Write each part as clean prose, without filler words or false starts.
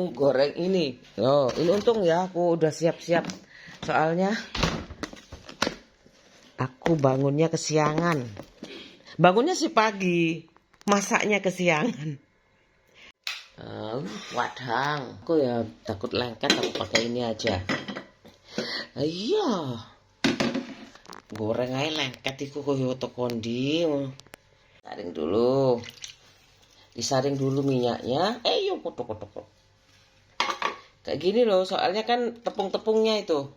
mau goreng ini. Oh, ini untung ya aku udah siap-siap. Soalnya aku bangunnya kesiangan. Bangunnya sih pagi, masaknya kesiangan. Wadang, aku ya takut lengket, aku pakai ini aja. Iya, goreng aja lengket iku koyo kondi. Saring dulu. Disaring dulu minyaknya. Yuk kotok-kotok. Kayak gini loh, soalnya kan tepung-tepungnya itu.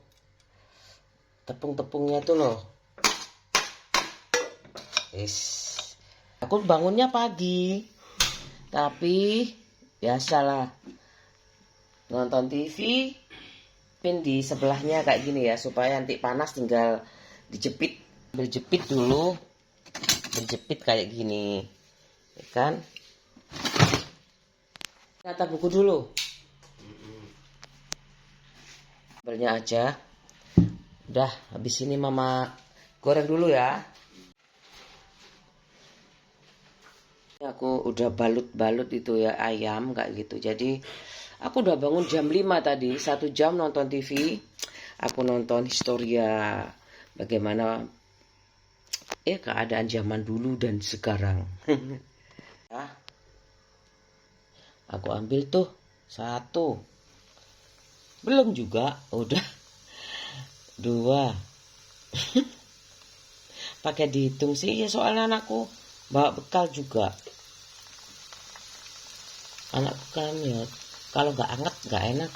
Tepung-tepungnya tuh loh. Aku bangunnya pagi. Tapi biasalah. Nonton TV, pin di sebelahnya kayak gini ya, supaya nanti panas tinggal dijepit. Berjepit dulu. Berjepit kayak gini. Ya kan? Kata buku dulu. Sambelnya aja. Udah, habis ini mama goreng dulu ya. Aku udah balut-balut itu ya ayam kayak gitu. Jadi aku udah bangun jam 5 tadi, 1 jam nonton TV. Aku nonton Historia bagaimana keadaan zaman dulu dan sekarang. Ya. Aku ambil tuh 1. Belum juga, udah 2. Pakai dihitung sih ya, soalnya anakku bawa bekal juga. Anakku kan ya kalau nggak anget nggak enak.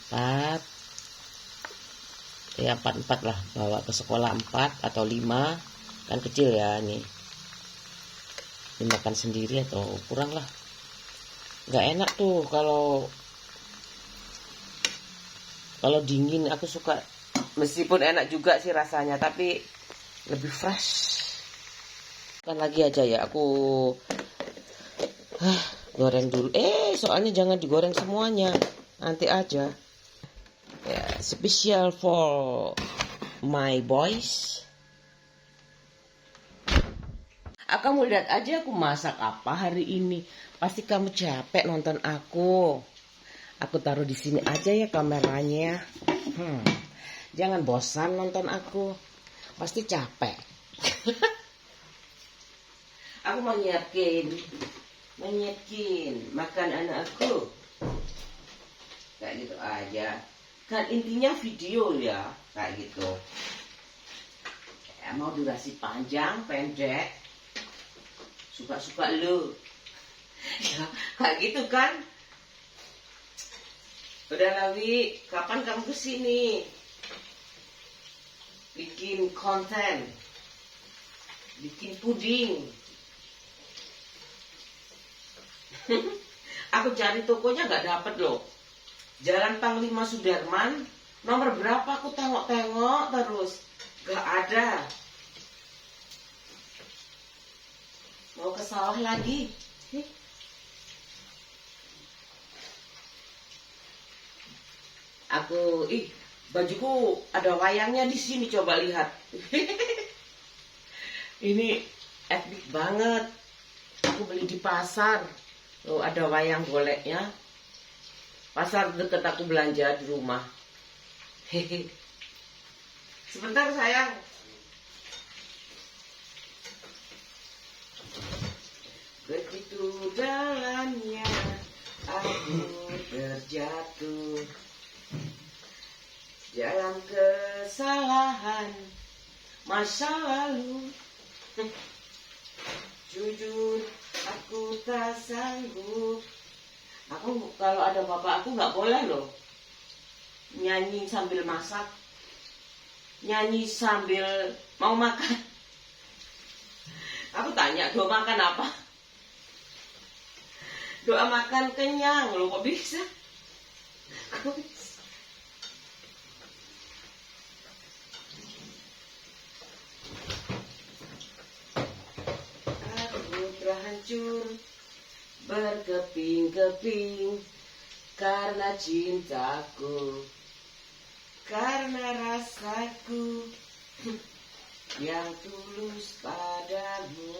4. Ya 4 lah, bawa ke sekolah 4 atau 5, kan kecil ya ini. Dimakan sendiri atau kurang lah. Nggak enak tuh kalau dingin. Aku suka, meskipun enak juga sih rasanya, tapi lebih fresh. Kan lagi aja ya, aku goreng dulu. Soalnya jangan digoreng semuanya, nanti aja. Ya, special for my boys. Kamu lihat aja aku masak apa hari ini. Pasti kamu capek nonton aku. Aku taruh di sini aja ya kameranya. Jangan bosan nonton aku. Pasti capek. Aku mau menyiapkan makan anak aku. Kayak gitu aja. Kan intinya video ya, kayak gitu. Ya, mau durasi panjang, pendek, suka-suka lu. Ya, kayak gitu kan. Udah Lawi, kapan kamu kesini? Bikin konten, bikin puding. Aku cari tokonya nggak dapet loh. Jalan Panglima Sudirman, nomor berapa aku tengok-tengok terus, nggak ada. Mau ke sawah lagi. Aku, bajuku ada wayangnya di sini, coba lihat. Ini epic banget. Aku beli di pasar. Tuh ada wayang goleknya. Pasar deket aku belanja di rumah. Sebentar sayang. Begitu jalannya aku terjatuh. Jalan kesalahan masa lalu. Jujur aku tak sanggup. Aku kalau ada bapak aku nggak boleh loh nyanyi sambil masak, nyanyi sambil mau makan. Aku tanya, doa makan apa? Doa makan kenyang loh, kok bisa? Kok bisa? Hancur berkeping-keping karena cintaku, karena rasaku yang tulus padamu.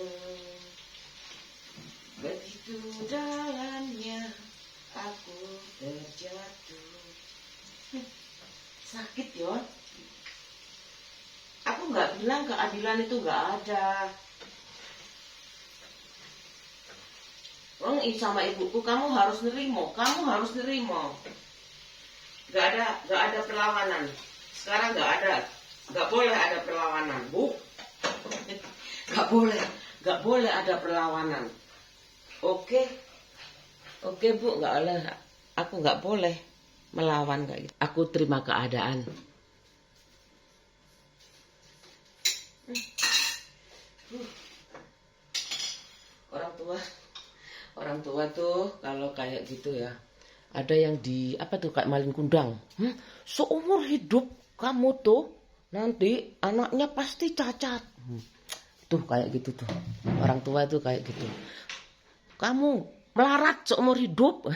Begitu jalannya Sakit Yon. Aku nggak bilang keadilan itu nggak ada. Sama ibuku kamu harus nerimo, Nggak ada perlawanan. Sekarang nggak boleh ada perlawanan, Bu. Nggak boleh ada perlawanan. Oke, Bu, nggak boleh. Aku nggak boleh melawan kayak gitu. Aku terima keadaan. Orang tua tuh kalau kayak gitu ya, ada yang di apa tuh kayak malin kundang. Seumur hidup kamu tuh nanti anaknya pasti cacat. Tuh kayak gitu tuh. Orang tua tuh kayak gitu. Kamu melarat seumur hidup.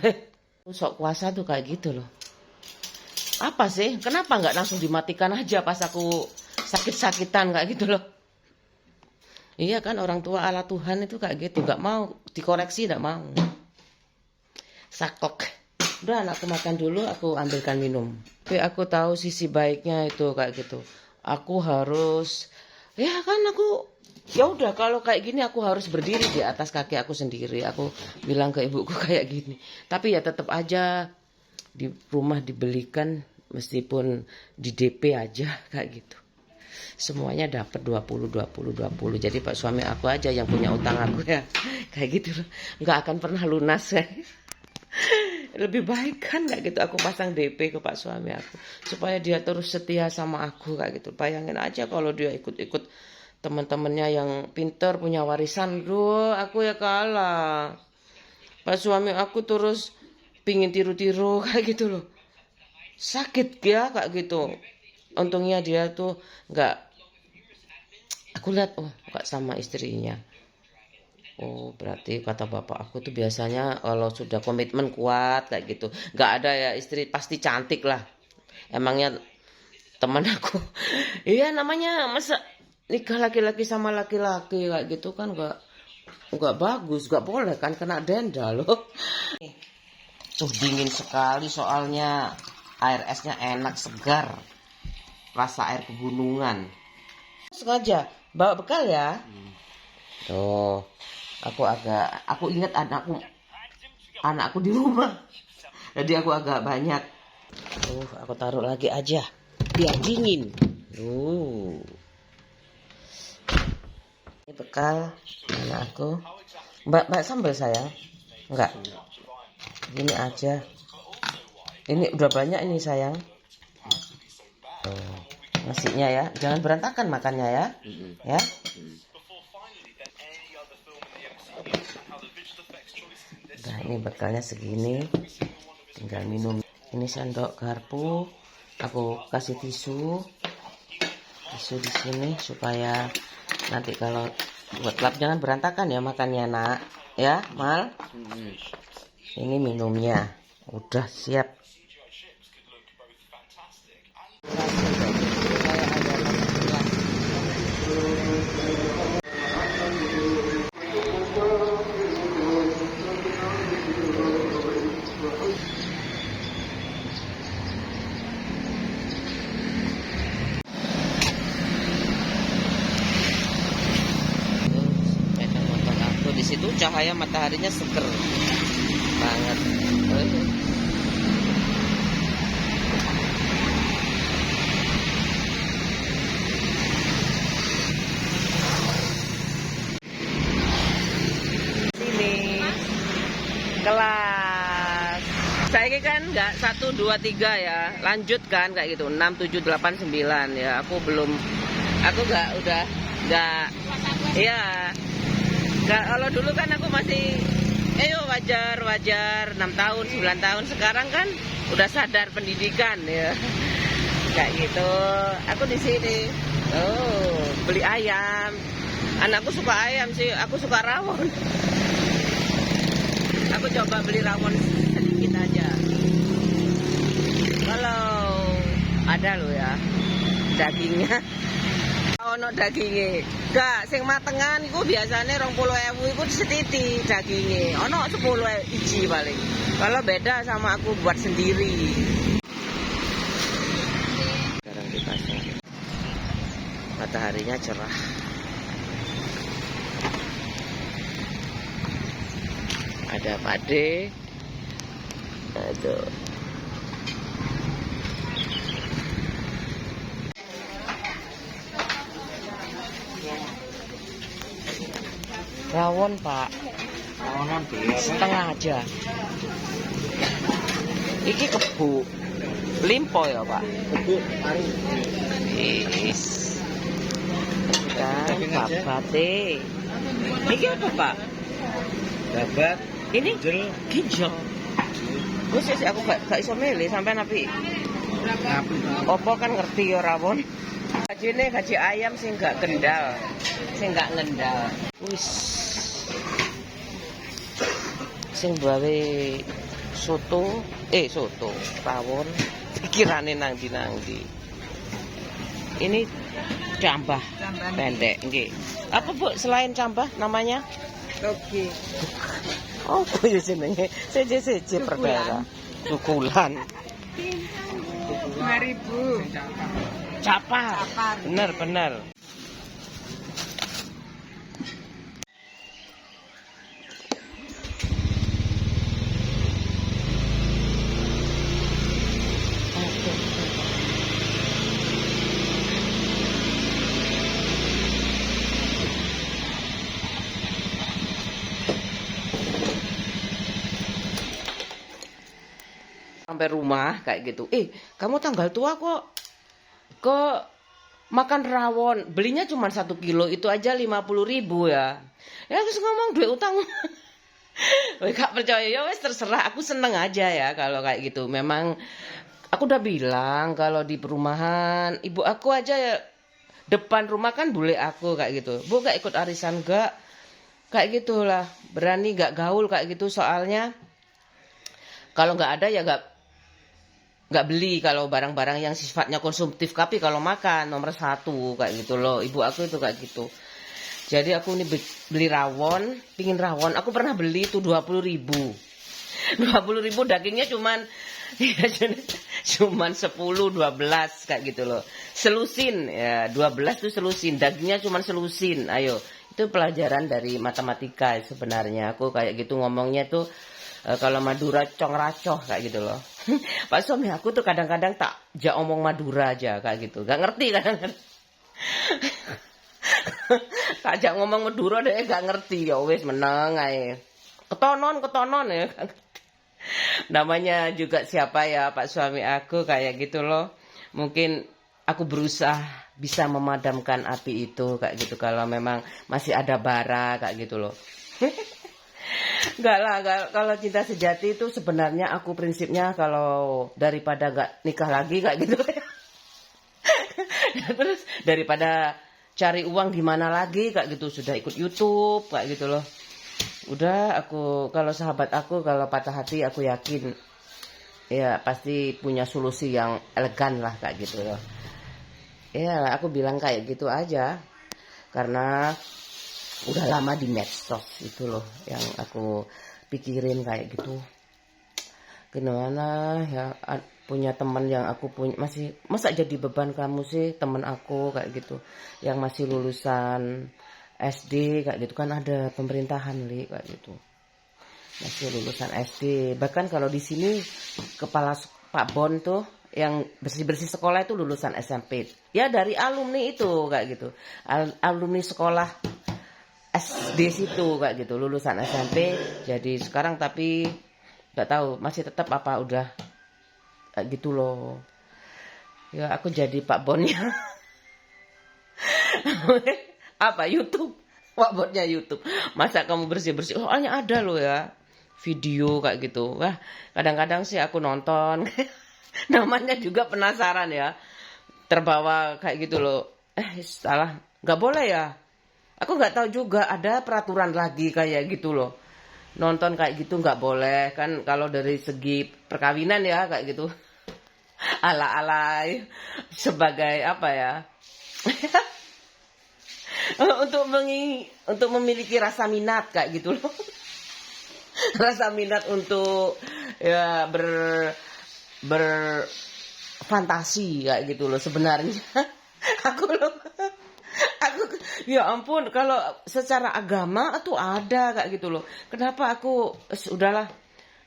Sok kuasa tuh kayak gitu loh. Apa sih? Kenapa nggak langsung dimatikan aja pas aku sakit-sakitan kayak gitu loh? Iya kan, orang tua ala Tuhan itu kayak gitu, nggak mau dikoreksi, nggak mau. Saklek. Udah, anakku makan dulu, aku ambilkan minum. Tapi aku tahu sisi baiknya itu kayak gitu. Aku harus, ya kan ya udah kalau kayak gini aku harus berdiri di atas kaki aku sendiri. Aku bilang ke ibuku kayak gini. Tapi ya tetap aja di rumah dibelikan meskipun di DP aja kayak gitu. Semuanya dapat 20. Jadi Pak suami aku aja yang punya utang aku ya. Kayak gitu loh. Nggak akan pernah lunas ya. Lebih baik kan kayak gitu aku pasang DP ke Pak suami aku. Supaya dia terus setia sama aku kayak gitu. Bayangin aja kalau dia ikut-ikut teman-temannya yang pinter punya warisan. Duh, aku ya kalah. Pak suami aku terus pingin tiru-tiru kayak gitu loh. Sakit ya kayak gitu. Untungnya dia tuh nggak. Aku lihat, nggak sama istrinya. Oh, berarti kata bapak aku tuh biasanya kalau sudah komitmen kuat kayak gitu. Nggak ada ya istri pasti cantik lah. Emangnya teman aku. Iya namanya masa nikah laki-laki sama laki-laki kayak gitu kan nggak bagus, nggak boleh kan kena denda loh. Tuh dingin sekali soalnya air esnya enak segar. Rasa air pegunungan. Sengaja bawa bekal ya. Tuh, aku ingat anakku di rumah. Jadi aku agak banyak. Aku taruh lagi aja biar dingin. Ini bekal anak aku. Mbak sambal sayang? Enggak. Gini aja. Ini udah banyak ini sayang. Nasinya ya, jangan berantakan makannya ya. Ya. Nah, ini bekalnya segini. Tinggal minum. Ini sendok garpu. Aku kasih tisu di sini supaya nanti kalau buat lap jangan berantakan ya makannya nak. Ya, Mal. Ini minumnya. Udah siap. Di situ cahaya mataharinya seger banget. Sini kelas. Saya kan nggak 1, 2, 3 ya. Lanjut kan kayak gitu 6, 7, 8, 9 ya. Aku udah nggak. Iya. Kalau dulu kan aku masih wajar 6 tahun 9 tahun, sekarang kan udah sadar pendidikan ya kayak gitu. Aku di sini beli ayam, anakku suka ayam sih, aku suka rawon. Aku coba beli rawon sedikit aja kalau ada loh ya dagingnya. Ono dagingnya gak sing matengan iku biasanya 20.000 iku setiti dagingnya. Ono 10 iji paling. Kalau beda sama aku buat sendiri. Mataharinya cerah. Ada pade. Aduh. Rawon, Pak. Rawonan Setengah aja. Iki kebu. Limpo ya, Pak. kebu ari Is. Dan babate. Iki apa, Pak? babat Ini jel ginjal. Gue sih aku gak iso milih sampai napi. api Opo kan ngerti ya rawon. Gaji ayam sing gak kendal, sing gak ngendal. Wis. Sing gawe soto, rawon. Pikirane nang ndi. Ini cambah pendek, nggih. Apa Bu selain cambah namanya? Oke. Oh, ya jenenge. Seje perkara. Cukulan. 5.000. Capar. Bener. Sampai rumah kayak gitu. Kamu tanggal tua kok makan rawon. Belinya cuma 1 kilo, itu aja 50.000 ya. Ya terus ngomong duit utang. Gak percaya, ya wes terserah. Aku seneng aja ya kalau kayak gitu. Memang aku udah bilang kalau di perumahan, ibu aku aja ya, depan rumah kan bule aku kayak gitu. Bu gak ikut arisan gak? Kayak gitulah. Berani gak gaul kayak gitu soalnya. Kalau nggak ada ya nggak beli kalau barang-barang yang sifatnya konsumtif. Tapi kalau makan nomor 1 kayak gitu loh. Ibu aku itu kayak gitu. Jadi aku ini beli rawon, pingin rawon. Aku pernah beli itu 20.000. 20.000 dagingnya cuman 10, 12 kayak gitu loh. Selusin ya, 12 tuh selusin. Dagingnya cuman selusin. Ayo, itu pelajaran dari matematika sebenarnya. Aku kayak gitu ngomongnya tuh. Kalau Madura cong racoh kayak gitu loh. Pak suami aku tuh kadang-kadang tak omong Madura aja kayak gitu. Gak ngerti kadang-kadang. Tak ngomong Madura deh gak ngerti. Ya wes meneng ae. Ketonon ya. Namanya juga siapa ya Pak suami aku kayak gitu loh. Mungkin aku berusaha bisa memadamkan api itu kayak gitu. Kalau memang masih ada bara kayak gitu loh. Enggak lah, kalau cinta sejati itu sebenarnya aku prinsipnya kalau daripada gak nikah lagi kayak gitu. Terus daripada cari uang gimana lagi kayak gitu, sudah ikut YouTube kayak gitu loh. Udah aku kalau sahabat aku kalau patah hati aku yakin ya pasti punya solusi yang elegan lah kayak gitu loh. Ya aku bilang kayak gitu aja karena udah lama di medsos itu loh yang aku pikirin kayak gitu. Gimana ya punya teman yang aku punya masih masa jadi beban kamu sih teman aku kayak gitu yang masih lulusan SD kayak gitu kan ada pemerintahan kayak gitu masih lulusan SD. Bahkan kalau di sini kepala Pak Bon tuh yang bersih-bersih sekolah itu lulusan SMP ya dari alumni itu kayak gitu alumni sekolah SD situ kayak gitu lulusan SMP. Jadi sekarang tapi nggak tahu masih tetap apa udah kayak gitu loh ya. Aku jadi Pak Bonnya apa YouTube Pak Bonnya YouTube. Masa kamu bersih-bersih hanya ada loh ya video kayak gitu. Wah kadang-kadang sih aku nonton namanya juga penasaran ya terbawa kayak gitu loh. Salah nggak boleh ya. Aku nggak tahu juga ada peraturan lagi kayak gitu loh. Nonton kayak gitu nggak boleh kan kalau dari segi perkawinan ya kayak gitu. Ala-ala sebagai apa ya? untuk memiliki rasa minat kayak gitu loh. Rasa minat untuk ya berfantasi kayak gitu loh sebenarnya. Aku loh Ya ampun, kalau secara agama tuh ada kayak gitu loh. Kenapa aku udahlah.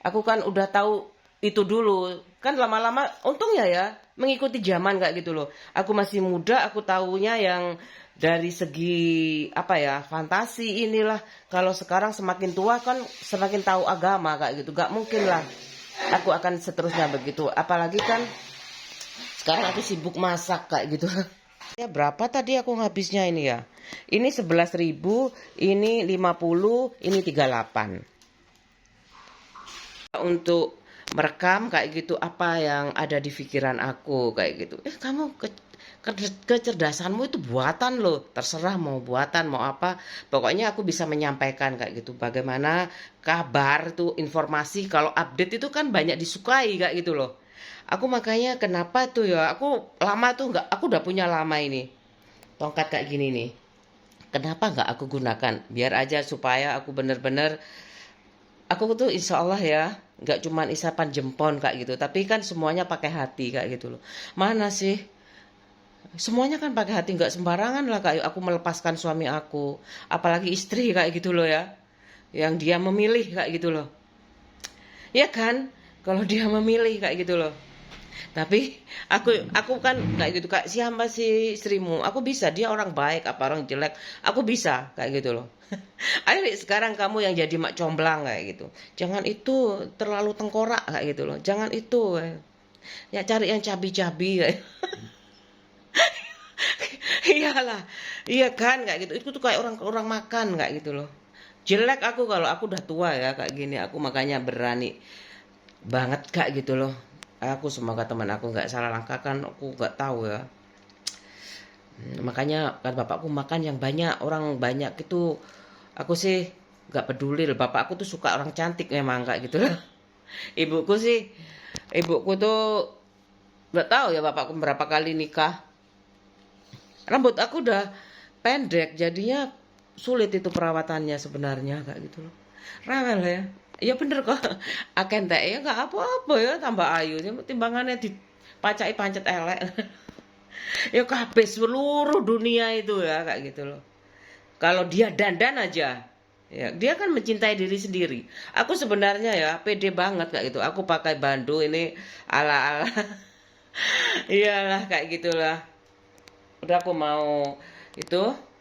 Aku kan udah tahu itu dulu. Kan lama-lama untungnya ya mengikuti zaman kayak gitu loh. Aku masih muda, aku tahunya yang dari segi apa ya, fantasi inilah. Kalau sekarang semakin tua kan semakin tahu agama kayak gitu. Gak mungkin lah aku akan seterusnya begitu. Apalagi kan sekarang aku sibuk masak kayak gitu. Ya berapa tadi aku habisnya ini ya? Ini 11.000, ini 50, ini 38. Untuk merekam kayak gitu apa yang ada di pikiran aku kayak gitu. Kamu kecerdasanmu itu buatan loh. Terserah mau buatan mau apa. Pokoknya aku bisa menyampaikan kayak gitu. Bagaimana kabar tuh informasi kalau update itu kan banyak disukai kayak gitu loh. Aku makanya kenapa tuh ya, aku lama tuh nggak, aku udah punya lama ini tongkat kayak gini nih. Kenapa nggak aku gunakan? Biar aja supaya aku bener-bener, aku tuh insya Allah ya, nggak cuman isapan jempol kayak gitu, tapi kan semuanya pakai hati kayak gitu loh. Mana sih? Semuanya kan pakai hati, nggak sembarangan lah kayak aku melepaskan suami aku, apalagi istri kayak gitu loh ya, yang dia memilih kayak gitu loh. Ya kan? Kalau dia memilih kayak gitu loh. Tapi aku kan kayak gitu, kayak siapa sih istrimu? Aku bisa, dia orang baik apa orang jelek, aku bisa kayak gitu loh. Ayo sekarang kamu yang jadi mak comblang kayak gitu. Jangan itu terlalu tengkorak kayak gitu loh. Jangan itu. Ya cari yang cabi-cabi kayak. Iyalah. Iya kan kayak gitu. Itu tuh kayak orang makan kayak gitu loh. Jelek aku kalau aku udah tua ya kayak gini. Aku makanya berani banget kayak gitu loh. Aku semoga teman aku nggak salah langkah, kan aku nggak tahu ya. Makanya kan bapakku makan yang banyak, orang banyak itu aku sih nggak peduli. Bapakku tuh suka orang cantik memang kayak gitu loh. Ibuku sih, ibuku tuh nggak tahu ya bapakku berapa kali nikah. Rambut aku udah pendek, jadinya sulit itu perawatannya sebenarnya kayak gitu loh. Rewel ya. Ya bener kok. Aken teh ya nggak apa-apa ya tambah ayu. Timbangannya dipacai pancet elek. Ya kabeh seluruh dunia itu ya kayak gitu loh. Kalau dia dandan aja, ya dia kan mencintai diri sendiri. Aku sebenarnya ya pede banget kayak gitu. Aku pakai bandu ini ala-ala. Iyalah kayak gitulah. Udah aku mau itu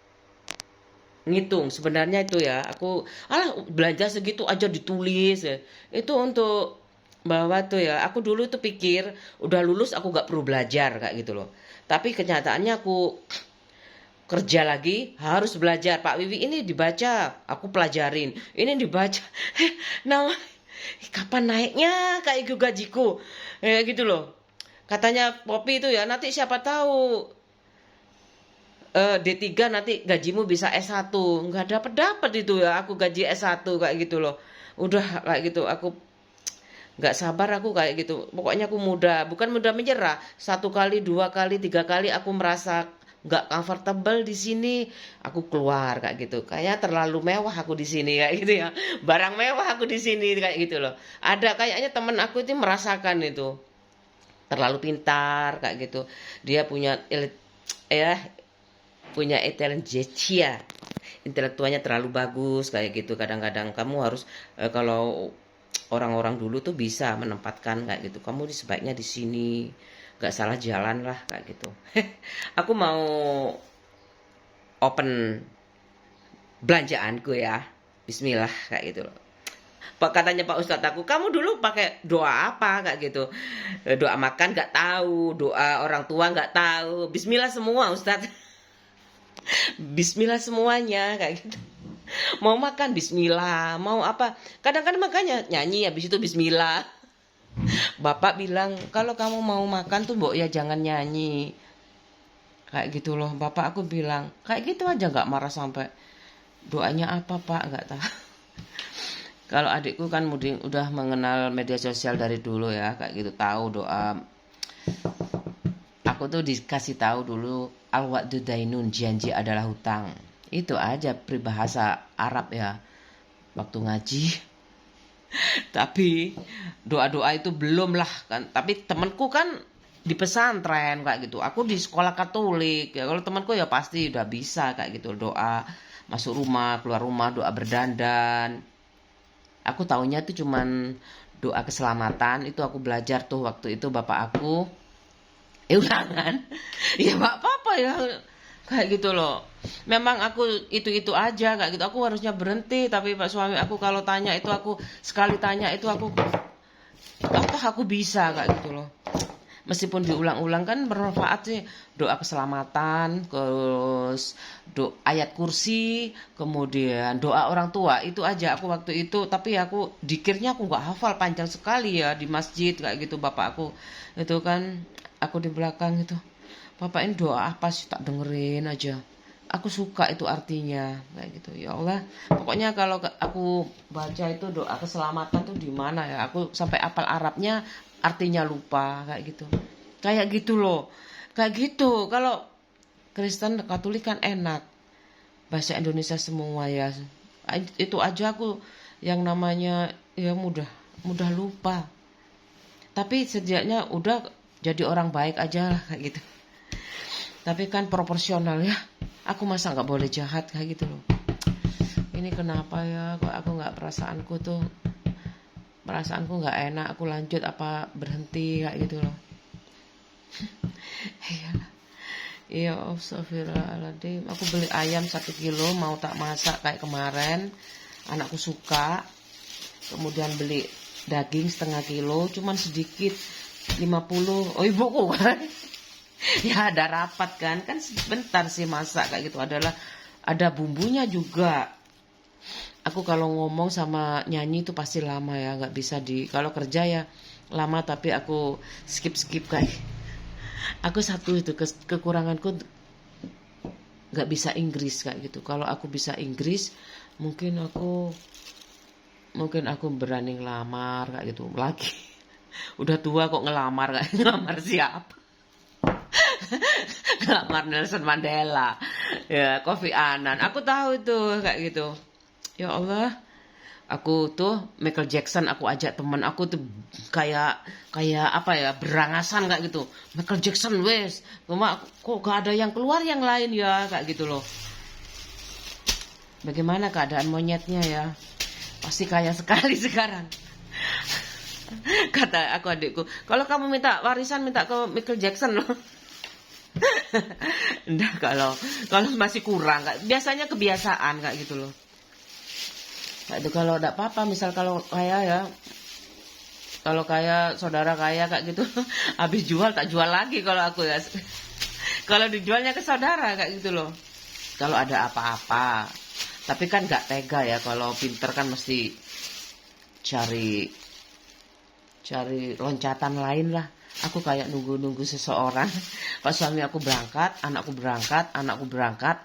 ngitung sebenarnya itu ya, aku belanja segitu aja ditulis ya. Itu untuk bahwa tuh ya, aku dulu tuh pikir udah lulus aku gak perlu belajar kayak gitu loh, tapi kenyataannya aku kerja lagi harus belajar. Pak Wiwi ini dibaca, aku pelajarin, ini dibaca. Nah, kapan naiknya kayak gitu gajiku ya gitu loh. Katanya Poppy itu ya, nanti siapa tahu D3 nanti gajimu bisa S1. Nggak dapat itu ya, aku gaji S1 kayak gitu loh. Udah kayak gitu, aku nggak sabar aku kayak gitu. Pokoknya aku bukan mudah menyerah. 1 kali, 2 kali, 3 kali aku merasa nggak comfortable di sini, aku keluar kayak gitu. Kayaknya terlalu mewah aku di sini kayak gitu ya. Barang mewah aku di sini kayak gitu loh. Ada kayaknya temen aku itu merasakan itu. Terlalu pintar kayak gitu. Dia punya punya intelijensia, intelektualnya terlalu bagus kayak gitu. Kadang-kadang kamu harus kalau orang-orang dulu tuh bisa menempatkan kayak gitu, kamu sebaiknya di sini, nggak salah jalan lah kayak gitu. Aku mau open belanjaanku ya, Bismillah kayak gitu loh. Katanya Pak Ustadz aku, kamu dulu pakai doa apa kayak gitu? Doa makan nggak tahu, doa orang tua nggak tahu, Bismillah semua Ustadz. Bismillah semuanya kayak gitu. Mau makan Bismillah, mau apa kadang-kadang makanya nyanyi habis itu Bismillah. Bapak bilang kalau kamu mau makan tuh Mbok ya jangan nyanyi kayak gitu loh. Bapak aku bilang kayak gitu aja nggak marah sampai doanya apa Pak nggak tahu. Kalau adikku kan udah mengenal media sosial dari dulu ya kayak gitu, tahu doa. Aku tuh dikasih tahu dulu al-wa'du dainun, janji adalah hutang. Itu aja peribahasa Arab ya waktu ngaji. Tapi doa-doa itu belum lah kan. Tapi temanku kan di pesantren kayak gitu. Aku di sekolah Katolik. Ya kalau temanku ya pasti udah bisa kayak gitu, doa masuk rumah, keluar rumah, doa berdandan. Aku taunya itu cuman doa keselamatan. Itu aku belajar tuh waktu itu bapak aku. Ulangan. Ya nggak apa-apa ya. Kayak gitu loh. Memang aku itu aja kayak gitu. Aku harusnya berhenti, tapi pak suami aku kalau tanya itu, aku sekali tanya itu aku aku bisa kayak gitu loh. Meskipun diulang-ulang kan bermanfaat sih, doa keselamatan, terus ayat kursi, kemudian doa orang tua, itu aja aku waktu itu. Tapi aku dikirnya aku nggak hafal, panjang sekali ya di masjid kayak gitu. Bapak aku itu kan, aku di belakang itu, bapak ini doa apa sih, tak dengerin aja. Aku suka itu artinya kayak gitu. Ya Allah, pokoknya kalau aku baca itu doa keselamatan tuh di mana ya, aku sampai apal Arabnya, artinya lupa kayak gitu. Kayak gitu loh. Kayak gitu. Kalau Kristen Katolik kan enak, bahasa Indonesia semua ya. Itu aja aku yang namanya ya mudah lupa. Tapi sejaknya udah jadi orang baik aja lah kayak gitu. Tapi kan proporsional ya. Aku masa nggak boleh jahat kayak gitu loh. Ini kenapa ya? Kok aku nggak, perasaanku nggak enak. Aku lanjut apa berhenti kayak gitu loh. Iya, astagfirullahaladzim. Aku beli ayam 1 kilo mau tak masak kayak kemarin. Anakku suka. Kemudian beli daging 1/2 kilo, cuman sedikit 50. Oh ibuku kan. Ya ada rapat kan sebentar sih masak kayak gitu. Ada bumbunya juga. Aku kalau ngomong sama nyanyi itu pasti lama ya, nggak bisa kalau kerja ya lama, tapi aku skip kayak. Aku satu itu kekuranganku, nggak bisa Inggris kayak gitu. Kalau aku bisa Inggris, mungkin aku berani ngelamar kayak gitu lagi. Udah tua kok ngelamar, kayak ngelamar siapa? Ngelamar Nelson Mandela, ya Kofi Annan. Aku tahu itu kayak gitu. Ya Allah, aku tuh Michael Jackson, aku ajak teman aku tuh kayak apa ya, berangasan kayak gitu. Michael Jackson wes, cuma kok gak ada yang keluar yang lain ya kayak gitu loh. Bagaimana keadaan monyetnya ya? Pasti kaya sekali sekarang. Kata aku adikku, kalau kamu minta warisan minta ke Michael Jackson loh. Enggak, kalau masih kurang, biasanya kebiasaan kayak gitu loh. Kayak itu kalau enggak apa-apa, misal kalau kaya ya, kalau kaya saudara kaya kayak gitu, habis jual tak jual lagi kalau aku ya. Kalau dijualnya ke saudara kayak gitu loh. Kalau ada apa-apa. Tapi kan nggak tega ya, kalau pinter kan mesti cari loncatan lain lah. Aku kayak nunggu seseorang. Pas suami aku berangkat, anakku berangkat,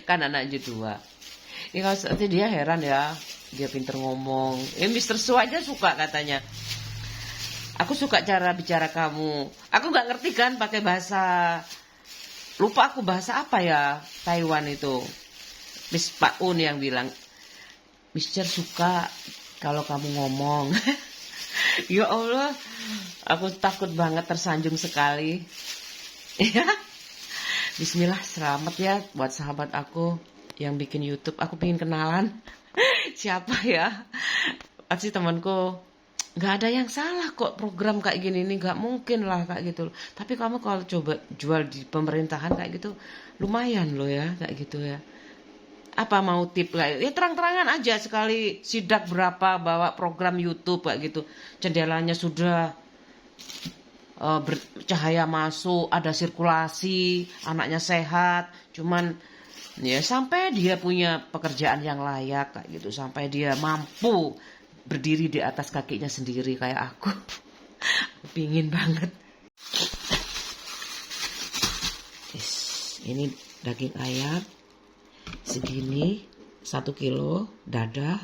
kan anaknya 2. Ini kalau nanti dia heran ya, dia pinter ngomong. Mr. Su aja suka katanya. Aku suka cara bicara kamu. Aku nggak ngerti kan pakai bahasa, lupa aku bahasa apa ya, Taiwan itu. Miss Pak Un yang bilang, Mister suka kalau kamu ngomong. Ya Allah, aku takut banget, tersanjung sekali. Ya, Bismillah, selamat ya buat sahabat aku yang bikin YouTube. Aku pengen kenalan. Siapa ya? Pasti temanku. Nggak ada yang salah kok, program kayak gini nih, nggak mungkin lah kayak gitu. Tapi kamu kalau coba jual di pemerintahan kayak gitu, lumayan loh ya kayak gitu ya. Apa mau tip kayak ya, terang-terangan aja, sekali sidak berapa, bawa program YouTube kayak gitu, jendelanya sudah cahaya masuk, ada sirkulasi, anaknya sehat, cuman ya sampai dia punya pekerjaan yang layak kayak gitu, sampai dia mampu berdiri di atas kakinya sendiri kayak aku. Pingin banget. Ini daging ayam segini, 1 kilo dada.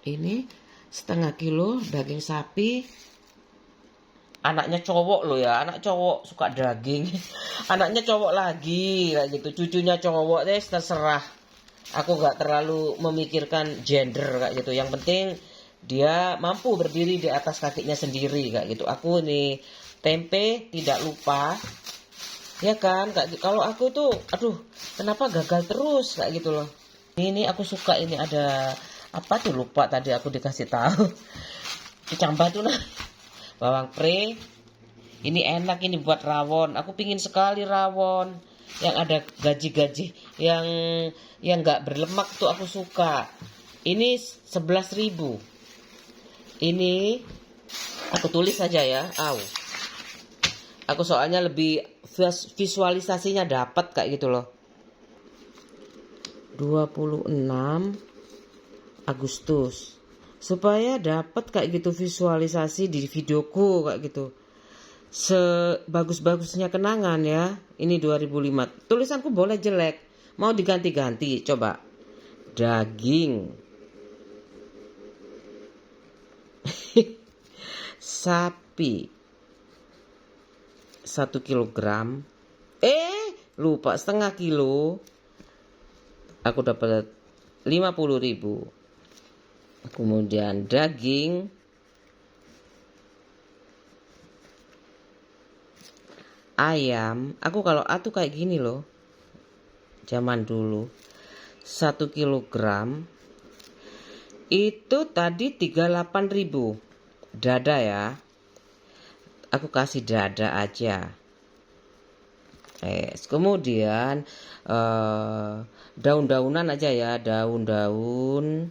Ini 1/2 kilo daging sapi. Anaknya cowok loh ya, anak cowok suka daging. Anaknya cowok lagi kayak gitu, cucunya cowok deh, terserah. Aku gak terlalu memikirkan gender kayak gitu. Yang penting dia mampu berdiri di atas kakinya sendiri kayak gitu. Aku ini tempe tidak lupa, ya kan? Kalau aku tuh, aduh, kenapa gagal terus kayak gitu loh. Ini aku suka, ini ada apa tuh, lupa tadi aku dikasih tahu. Kecambah tuh nah, bawang pre. Ini enak ini buat rawon. Aku pingin sekali rawon yang ada gaji-gaji, yang nggak berlemak tuh aku suka. Ini 11.000. Ini aku tulis saja ya. Aku soalnya lebih visualisasinya dapat kayak gitu loh. 26 Agustus. Supaya dapat kayak gitu visualisasi di videoku kayak gitu. Sebagus-bagusnya kenangan ya. Ini 2005. Tulisanku boleh jelek, mau diganti-ganti. Coba. Daging sapi 1 kilogram. Lupa, setengah kilo. Aku dapat 50.000. Kemudian daging ayam. Aku kalau atuh kayak gini loh, zaman dulu. 1 kilogram itu tadi 38.000. Dada ya, aku kasih dada aja. Kemudian daun-daunan aja ya, daun-daun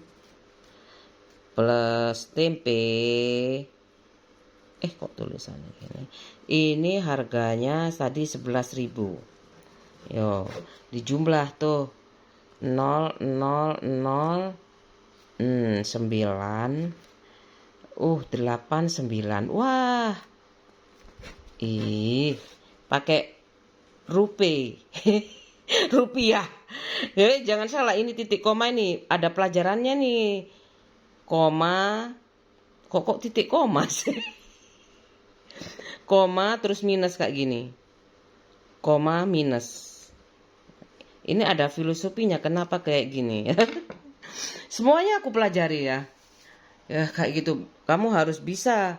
plus tempe. Kok tulisannya gini? Ini harganya tadi 11.000. Yo, dijumlah tuh 0, 0, 0, 9. 8, 9. Wah. Pakai rupiah. Jangan salah, ini titik koma ini ada pelajarannya nih. Koma. Kok titik koma sih? Koma terus minus kayak gini. Koma minus. Ini ada filosofinya kenapa kayak gini. Semuanya aku pelajari ya. Ya kayak gitu. Kamu harus bisa.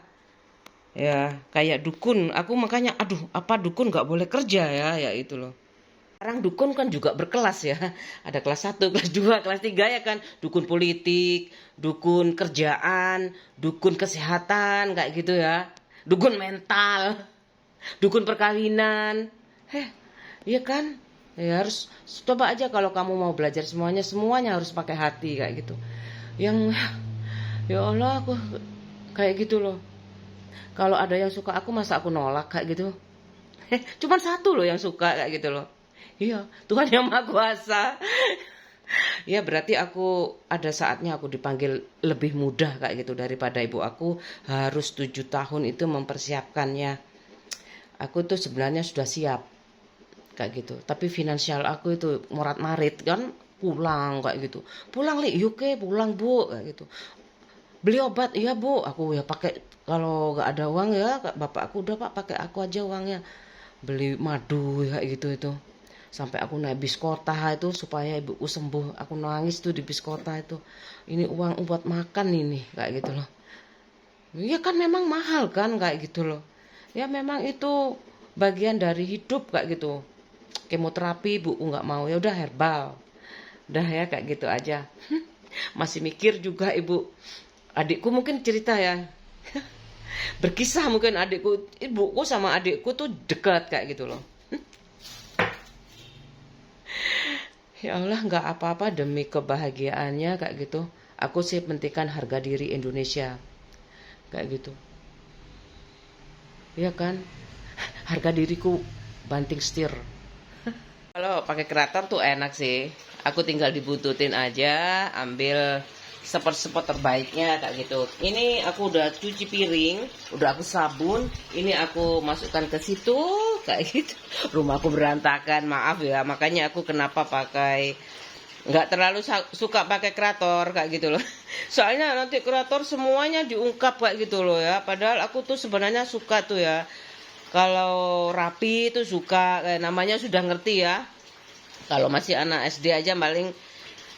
Ya kayak dukun. Aku makanya apa dukun gak boleh kerja ya. Ya itu loh. Sekarang dukun kan juga berkelas ya. Ada kelas 1, kelas 2, kelas 3 ya kan. Dukun politik, dukun kerjaan, dukun kesehatan kayak gitu ya. Dukun mental, dukun perkawinan. Iya kan? Ya harus coba aja kalau kamu mau belajar semuanya harus pakai hati kayak gitu. Yang ya Allah, aku kayak gitu loh. Kalau ada yang suka aku, masa aku nolak kayak gitu. Cuman 1 loh yang suka kayak gitu loh. Iya, Tuhan yang Maha Kuasa. Ya berarti aku ada saatnya aku dipanggil lebih mudah kayak gitu daripada ibu aku harus 7 tahun itu mempersiapkannya. Aku tuh sebenarnya sudah siap kayak gitu. Tapi finansial aku itu morat-marit kan, pulang kayak gitu. Pulang UK, pulang Bu kayak gitu. Beli obat, iya Bu, aku ya pakai, kalau nggak ada uang ya bapak aku udah Pak pakai aku aja uangnya. Beli madu kayak gitu itu. Sampai aku naik bis kota itu supaya ibuku sembuh. Aku nangis tuh di bis kota itu. Ini uang buat makan ini kayak gitu loh. Ya kan memang mahal kan kayak gitu loh. Ya memang itu bagian dari hidup kayak gitu. Kemoterapi ibuku nggak mau, ya udah herbal. Udah ya kayak gitu aja. Masih mikir juga ibu. Adikku mungkin cerita ya. Berkisah mungkin adikku, ibuku sama adikku tuh dekat kayak gitu loh. Ya Allah, nggak apa-apa demi kebahagiaannya kayak gitu. Aku sih pentingkan harga diri Indonesia kayak gitu. Ya kan, harga diriku banting setir. Kalau pakai kreator tuh enak sih. Aku tinggal dibututin aja, ambil spot-spot terbaiknya kayak gitu. Ini aku udah cuci piring, udah aku sabun. Ini aku masukkan ke situ kayak gitu. Rumahku berantakan, maaf ya. Makanya aku kenapa nggak terlalu suka pakai kreator kayak gitu loh. Soalnya nanti kreator semuanya diungkap kayak gitu loh ya. Padahal aku tuh sebenarnya suka tuh ya. Kalau rapi itu suka, namanya sudah ngerti ya. Kalau masih anak SD aja paling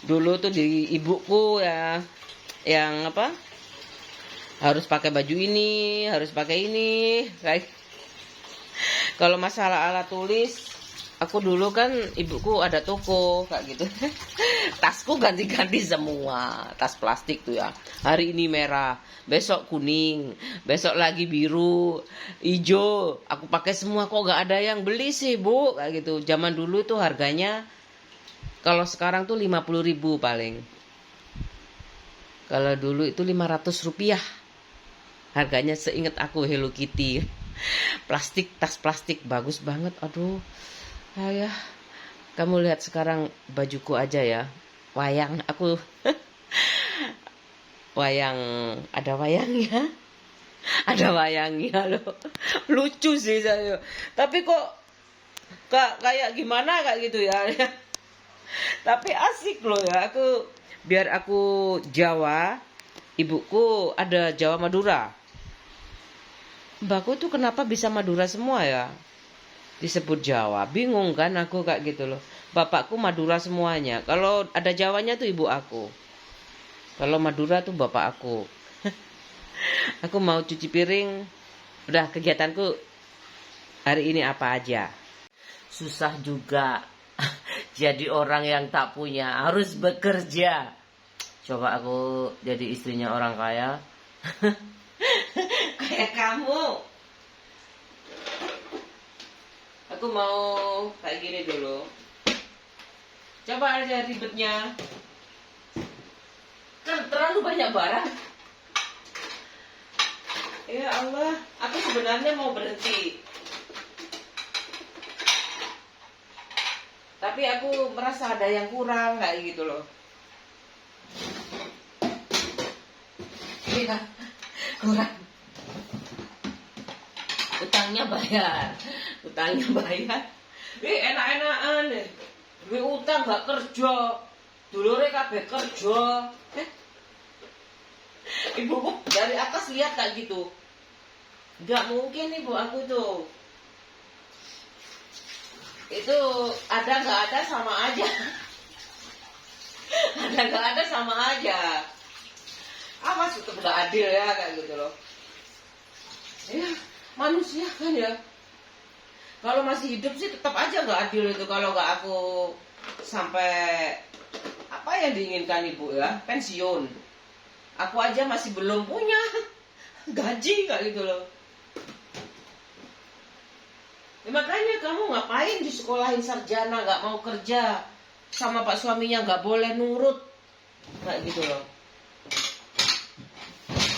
dulu tuh di ibuku ya, yang apa, Harus pakai baju ini, harus pakai ini. Kalau masalah alat tulis, aku dulu kan ibuku ada toko kayak gitu. Tasku ganti-ganti semua, tas plastik tuh ya. Hari ini merah, besok kuning, besok lagi biru, hijau. Aku pakai semua, kok gak ada yang beli sih bu, kayak gitu. Zaman dulu tuh harganya, kalau sekarang tuh 50.000 paling. Kalau dulu itu 500 rupiah. Harganya seingat aku Hello Kitty. Plastik, tas plastik bagus banget. Aduh. Ya. Kamu lihat sekarang bajuku aja ya. Wayang aku. Wayang, ada wayangnya. Ada wayangnya loh. Lucu sih saya. Tapi kok kayak gimana kayak gitu ya. Tapi asik loh ya. Biar aku Jawa, ibuku ada Jawa Madura. Mbakku tuh kenapa bisa Madura semua ya? Disebut Jawa. Bingung kan aku kayak gitu loh. Bapakku Madura semuanya. Kalau ada Jawanya tuh ibu aku. Kalau Madura tuh bapak aku. Aku mau cuci piring. Udah, kegiatanku hari ini apa aja. Susah juga. Jadi orang yang tak punya. Harus bekerja. Coba aku jadi istrinya orang kaya. Kayak kamu. Aku mau kayak gini dulu. Coba aja ribetnya. Kan terlalu banyak barang. Ya Allah, aku sebenarnya mau berhenti. Tapi aku merasa ada yang kurang kayak gitu loh. Iya, kurang. Utangnya bayar. Enak-enakan deh. Duit utang gak kerja. Dulure kabeh kerja. Ibuku dari atas lihat kayak gitu. Gak mungkin ibu aku tuh. Itu ada gak ada sama aja. Ada gak ada sama aja. Apa tetap gak adil ya kayak gitu loh. Ya, manusia kan ya. Kalau masih hidup sih tetap aja gak adil itu. Kalau gak aku sampai apa yang diinginkan ibu ya, pensiun. Aku aja masih belum punya gaji kayak gitu loh. Ya, makanya kamu ngapain disekolahin sarjana gak mau kerja, sama pak suaminya gak boleh nurut kayak gitu loh.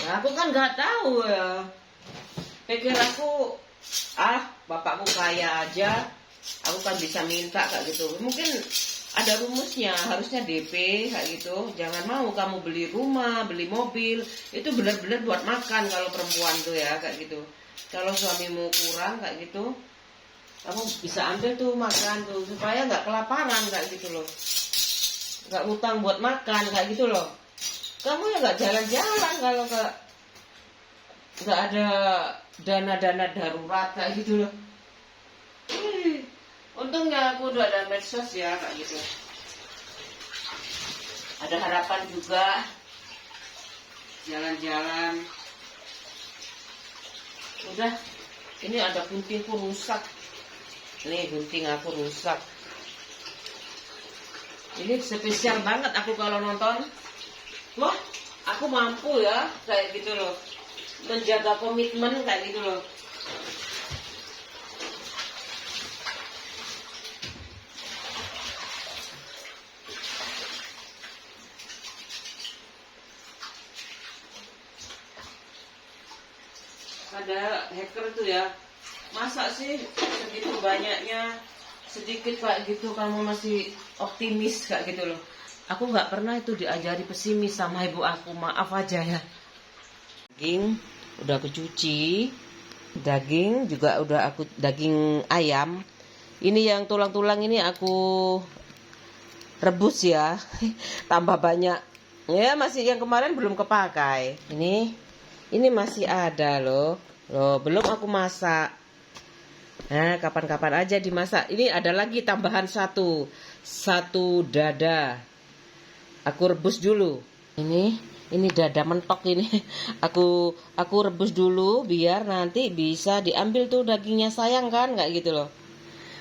Nah, aku kan gak tahu ya. Pikir aku bapakku kaya aja, aku kan bisa minta kayak gitu. Mungkin ada rumusnya, harusnya DP kayak gitu. Jangan mau kamu beli rumah, beli mobil, itu benar-benar buat makan kalau perempuan tuh ya kayak gitu. Kalau suamimu kurang kayak gitu, kamu bisa ambil tuh makan tuh supaya nggak kelaparan kayak gitu loh. Nggak utang buat makan kayak gitu loh. Kamu ya nggak jalan-jalan kalau nggak ada dana-dana darurat kayak gitu loh. Untungnya aku udah ada medsos ya kayak gitu. Ada harapan juga jalan-jalan. Udah, ini ada guntingku rusak. Nih gunting aku rusak. Ini spesial banget aku kalau nonton. Wah, aku mampu ya kayak gitu loh. Menjaga komitmen kayak gitu loh. Ada hacker tuh ya, masa sih segitu banyaknya sedikit kayak gitu kamu masih optimis kayak gitu loh. Aku nggak pernah itu diajari pesimis sama ibu aku, maaf aja ya. Daging udah aku cuci, daging juga udah aku, daging ayam ini yang tulang-tulang ini aku rebus ya. Tambah banyak ya, masih yang kemarin belum kepakai. Ini masih ada loh, belum aku masak. Nah, kapan-kapan aja dimasak. Ini ada lagi tambahan satu dada. Aku rebus dulu. Ini Ini dada mentok ini. Aku rebus dulu biar nanti bisa diambil tuh dagingnya, sayang kan, kayak gitu loh.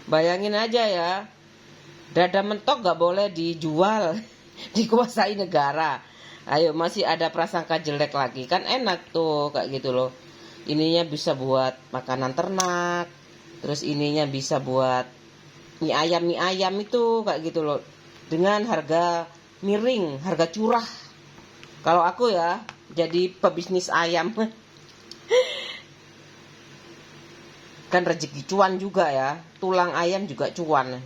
Bayangin aja ya. Dada mentok gak boleh dijual, dikuasai negara. Ayo, masih ada prasangka jelek lagi. Kan enak tuh kayak gitu loh. Ininya bisa buat makanan ternak. Terus ininya bisa buat mie ayam itu kayak gitu loh. Dengan harga miring, harga curah. Kalau aku ya jadi pebisnis ayam. Kan rezeki cuan juga ya. Tulang ayam juga cuan.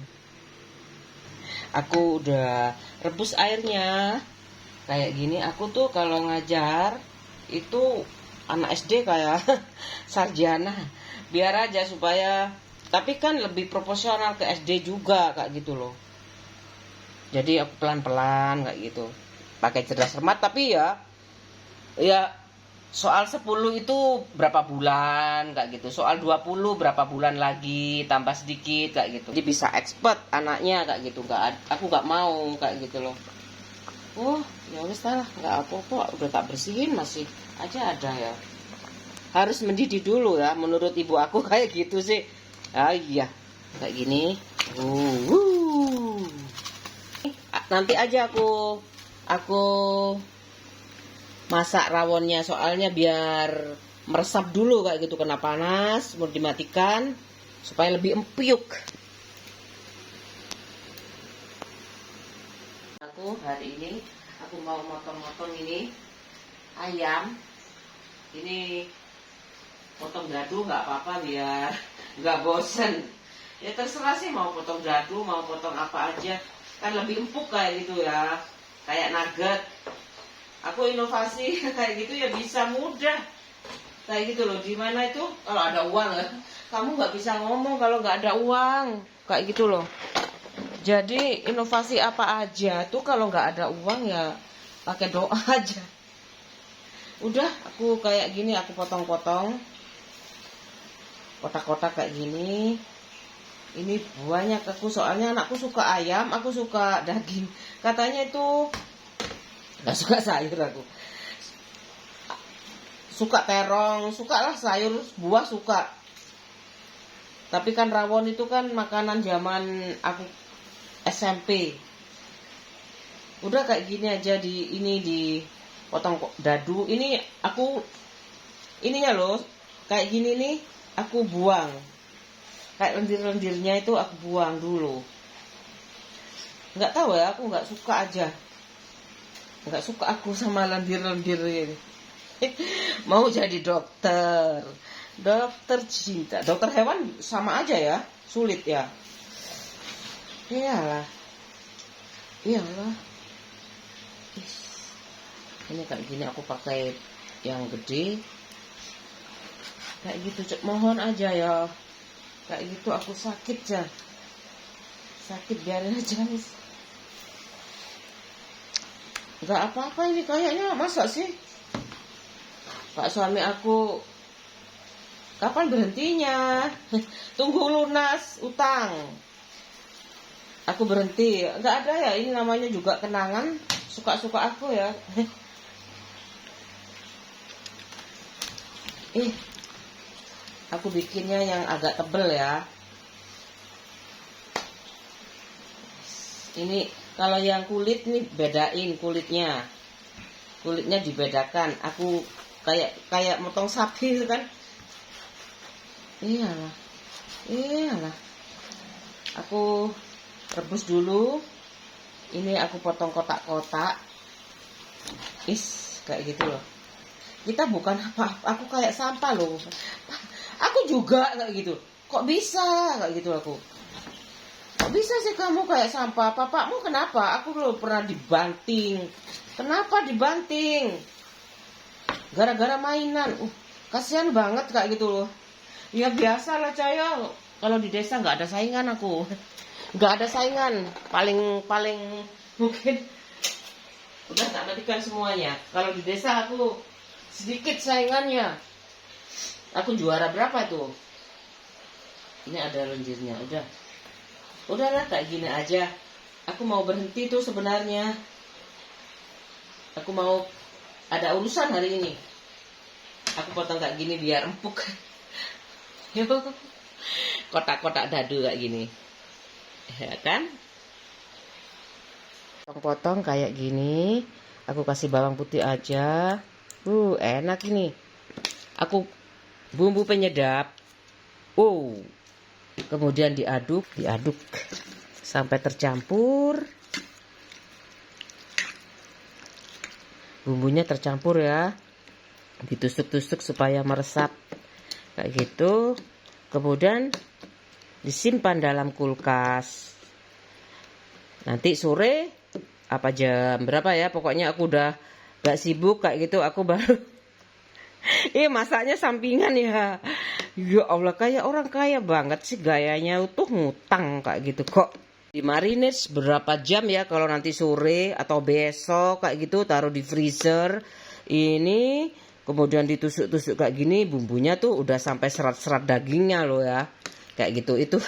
Aku udah rebus airnya. Kayak gini, aku tuh kalau ngajar itu anak SD kayak sarjana. Biar aja supaya, tapi kan lebih proporsional ke SD juga kayak gitu loh. Jadi aku pelan-pelan kayak gitu. Pakai cerdas cermat, tapi ya soal 10 itu berapa bulan kayak gitu. Soal 20 berapa bulan lagi, tambah sedikit kayak gitu. Jadi bisa expert anaknya kayak gitu. Aku nggak mau kayak gitu loh. Oh, ya wis lah, nggak apa-apa, udah tak bersihin masih aja ada ya. Harus mendidih dulu ya, menurut ibu aku kayak gitu sih. Ah iya, kayak gini. Nanti aja aku masak rawonnya, soalnya biar meresap dulu kayak gitu, kena panas, mau dimatikan supaya lebih empuk. Hari ini aku mau motong-motong ini ayam. Ini potong dadu nggak apa-apa biar nggak bosen. Ya terserah sih mau potong dadu, mau potong apa aja. Kan lebih empuk kayak gitu ya. Kayak nugget. Aku inovasi kayak gitu ya bisa mudah. Kayak gitu loh. Di mana itu kalau ada uang ya. Kamu nggak bisa ngomong kalau nggak ada uang. Kayak gitu loh. Jadi inovasi apa aja tuh kalau nggak ada uang ya pakai doa aja. Udah, aku kayak gini, aku potong-potong kotak-kotak kayak gini. Ini banyak aku, soalnya anakku suka ayam, aku suka daging. Katanya itu nggak suka sayur aku. Suka terong, suka lah sayur, buah suka. Tapi kan rawon itu kan makanan zaman aku SMP. Udah kayak gini aja di potong dadu. Ini aku ininya loh kayak gini nih aku buang. Kayak lendir-lendirnya itu aku buang dulu. Nggak tahu ya, aku nggak suka aja. Nggak suka aku sama lendir-lendir ini. Mau jadi dokter. Dokter cinta, dokter hewan sama aja ya, sulit ya. Iyalah. Ini kayak gini aku pakai yang gede. Kayak gitu, mohon aja ya. Kayak gitu aku sakit ya. Sakit biarin aja. Gak apa-apa ini kayaknya, masa sih? Pak suami aku kapan berhentinya? Tunggu lunas utang. Aku berhenti, nggak ada ya, ini namanya juga kenangan, suka-suka aku ya. Aku bikinnya yang agak tebel ya. Ini kalau yang kulit nih bedain kulitnya dibedakan. Aku kayak motong sapi kan. Iyalah. Aku rebus dulu. Ini aku potong kotak-kotak. Kayak gitu loh. Kita bukan apa-apa. Aku kayak sampah loh. Aku juga kayak gitu. Kok bisa kayak gitu aku? Kok bisa sih kamu kayak sampah? Bapakmu kenapa? Aku loh pernah dibanting. Kenapa dibanting? Gara-gara mainan. Kasihan banget kayak gitu loh. Ya biasa lah Caya. Kalau di desa nggak ada saingan aku. Nggak ada saingan, paling mungkin udah tak matikan semuanya. Kalau di desa aku sedikit saingannya. Aku juara berapa tuh? Ini ada lendirnya, udahlah kayak gini aja. Aku mau berhenti tuh sebenarnya. Aku mau ada urusan hari ini. Aku potong kayak gini biar empuk. Kotak-kotak dadu kayak gini. Ya kan? Potong-potong kayak gini. Aku kasih bawang putih aja. Enak ini. Aku bumbu penyedap. Kemudian diaduk sampai tercampur. Bumbunya tercampur ya. Ditusuk-tusuk supaya meresap. Kayak gitu. Kemudian disimpan dalam kulkas. Nanti sore apa jam berapa ya? Pokoknya aku udah gak sibuk kayak gitu, aku baru masaknya sampingan ya. Ya Allah, kayak orang kaya banget sih gayanya tuh, ngutang kayak gitu kok. Dimarinir berapa jam ya kalau nanti sore atau besok kayak gitu, taruh di freezer. Ini kemudian ditusuk-tusuk kayak gini, bumbunya tuh udah sampai serat-serat dagingnya loh ya. Kayak gitu itu.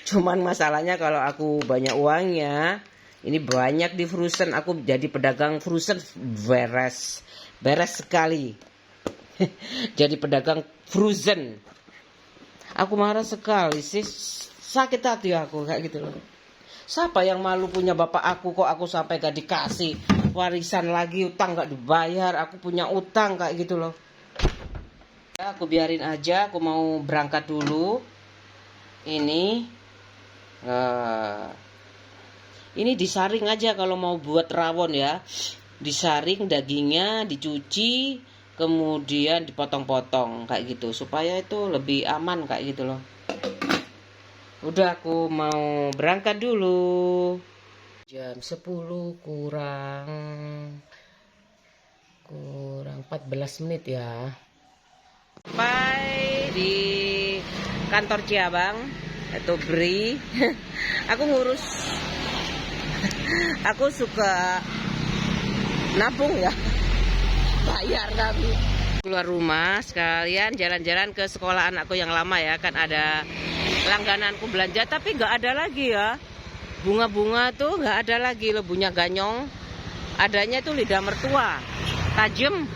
Cuman masalahnya kalau aku banyak uangnya, ini banyak di frozen, aku jadi pedagang frozen beres sekali. Jadi pedagang frozen. Aku marah sekali sih, sakit hati aku kayak gitu loh. Siapa yang malu punya bapak aku, kok aku sampai gak dikasih warisan lagi, utang gak dibayar, aku punya utang kayak gitu loh. Ya, aku biarin aja, aku mau berangkat dulu. Ini disaring aja kalau mau buat rawon ya. Disaring dagingnya, dicuci, kemudian dipotong-potong kayak gitu supaya itu lebih aman kayak gitu loh. Udah, aku mau berangkat dulu. Jam 10 kurang 14 menit ya. Sampai di kantor Ciabang atau BRI. Aku ngurus. Aku suka nabung ya. Bayar kami. Keluar rumah sekalian jalan-jalan ke sekolah anakku yang lama ya, kan ada langgananku belanja tapi nggak ada lagi ya. Bunga-bunga tuh nggak ada lagi loh, bunga ganyong. Adanya tuh lidah mertua, tajam.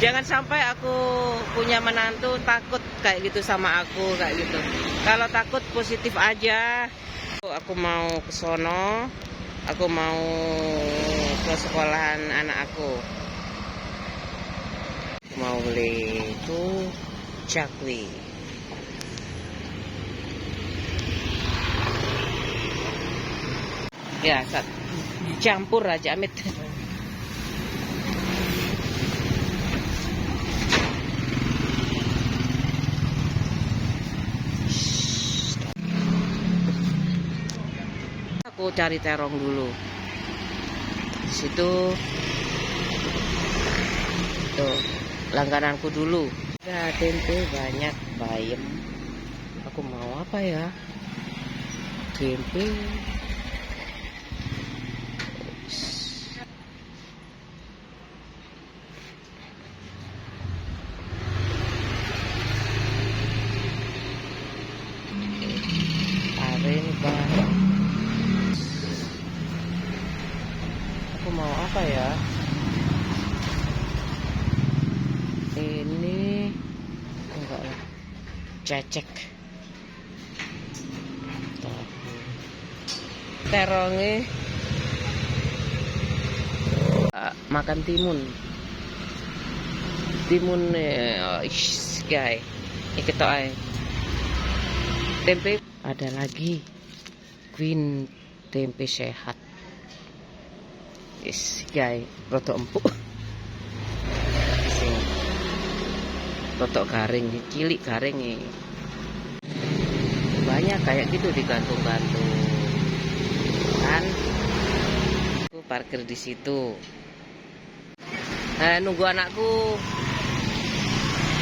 Jangan sampai aku punya menantu takut kayak gitu sama aku kayak gitu. Kalau takut positif aja. Aku mau ke sono, aku mau ke sekolahan anak aku. Aku mau beli itu cakwe. Ya, campur aja Amit. Aku cari terong dulu. Di situ tuh langgananku dulu. Ada tempe banyak, bayam. Aku mau apa ya? Tempe. Aren banyak. Aku mau apa ya? Ini enggak lah, cecek. Terongnya makan timun guys, iki tok ae. Tempe ada lagi, Queen tempe sehat. Guys, rotok empuk. Rotok garing, cilik garing nih. Banyak kayak gitu digantung-gantung. Kan? Aku parkir di situ. Nunggu anakku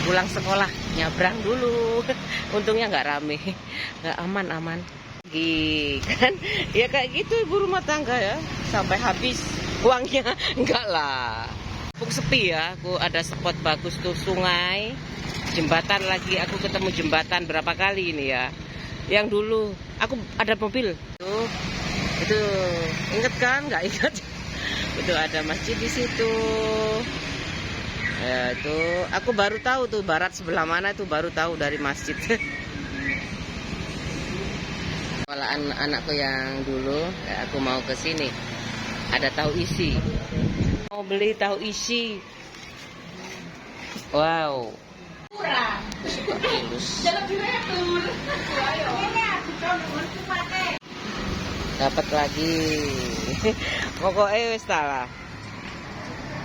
pulang sekolah, nyabrang dulu. Untungnya nggak rame, nggak aman-aman. Kan? Ya kayak gitu ibu rumah tangga ya, sampai habis uangnya. Enggak lah. Aku sepi ya, aku ada spot bagus tuh, sungai, jembatan lagi. Aku ketemu jembatan berapa kali ini ya. Yang dulu aku ada mobil tuh, itu inget kan? Nggak ingat. Itu ada masjid di situ. Ya, itu aku baru tahu tuh barat sebelah mana, itu baru tahu dari masjid. Sekolahan anakku yang dulu, ya, aku mau ke sini. Ada tahu isi. Mau beli tahu isi. Wow. Kurang. Jangan diretur. Dapat lagi. Pokoknya wis lah.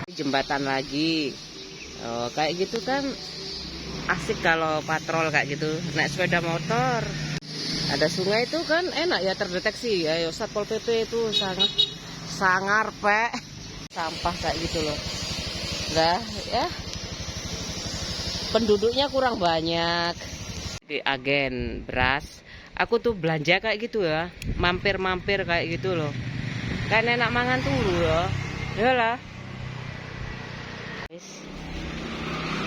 Jembatan lagi. Oh, kayak gitu kan asik kalau patrol kayak gitu, naik sepeda motor. Ada sungai itu kan enak ya, terdeteksi. Ayo Satpol PP itu sangar pe. Sampah kayak gitu loh. Enggak ya. Penduduknya kurang banyak. Di agen beras, aku tuh belanja kayak gitu ya, mampir-mampir kayak gitu loh. Kan enak mangan turu ya. Yalah.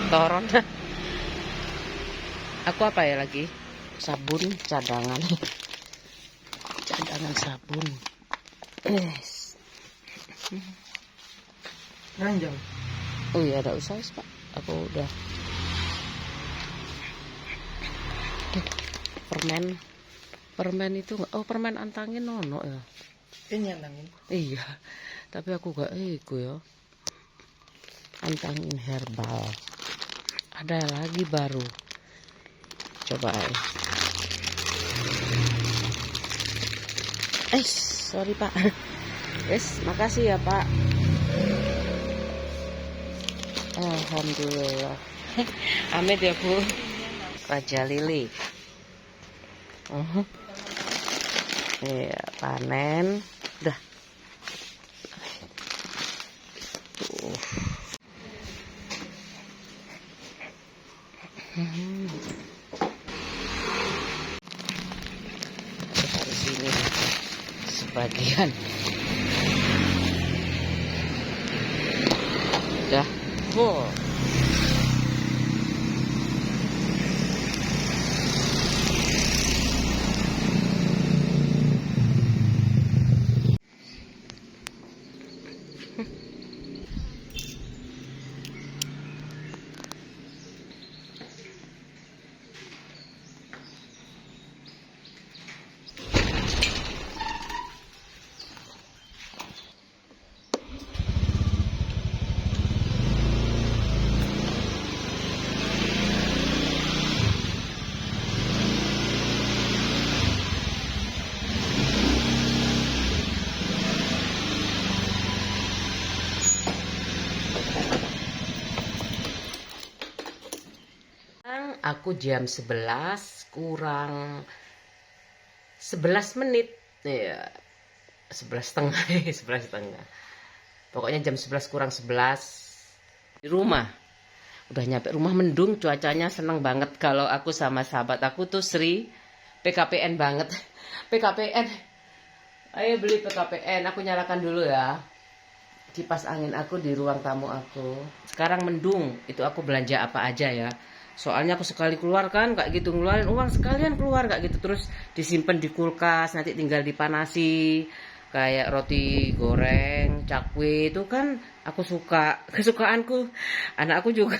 Toron. Aku apa ya lagi? Sabun cadangan. Cadangan sabun. Yes. Ranjang. Oh iya, ada usaha Pak. Aku udah. Permen itu enggak. Oh, permen antangin nono ya. Ini antangin. Iya. Tapi aku gak ego ya. Antangin herbal. Ada lagi baru. Coba sorry Pak. Yes, makasih ya Pak. Alhamdulillah. Amit ya Bu. Raja Lili. Iya, panen. Udah. Taruh sini sebagian. Udah full. Aku jam 11 kurang 11 menit ya, 11.30 11.30, pokoknya jam 11 kurang 11 di rumah. Udah nyampe rumah mendung, cuacanya seneng banget. Kalau aku sama sahabat aku tuh Sri PKPN banget. PKPN, ayo beli PKPN. Aku nyalakan dulu ya kipas angin aku di ruang tamu aku. Sekarang mendung, itu aku belanja apa aja ya. Soalnya aku sekali keluar kan kayak gitu, ngeluarin uang sekalian keluar kayak gitu, terus disimpan di kulkas, nanti tinggal dipanasi. Kayak roti goreng, cakwe itu kan aku suka, kesukaanku. Anakku juga.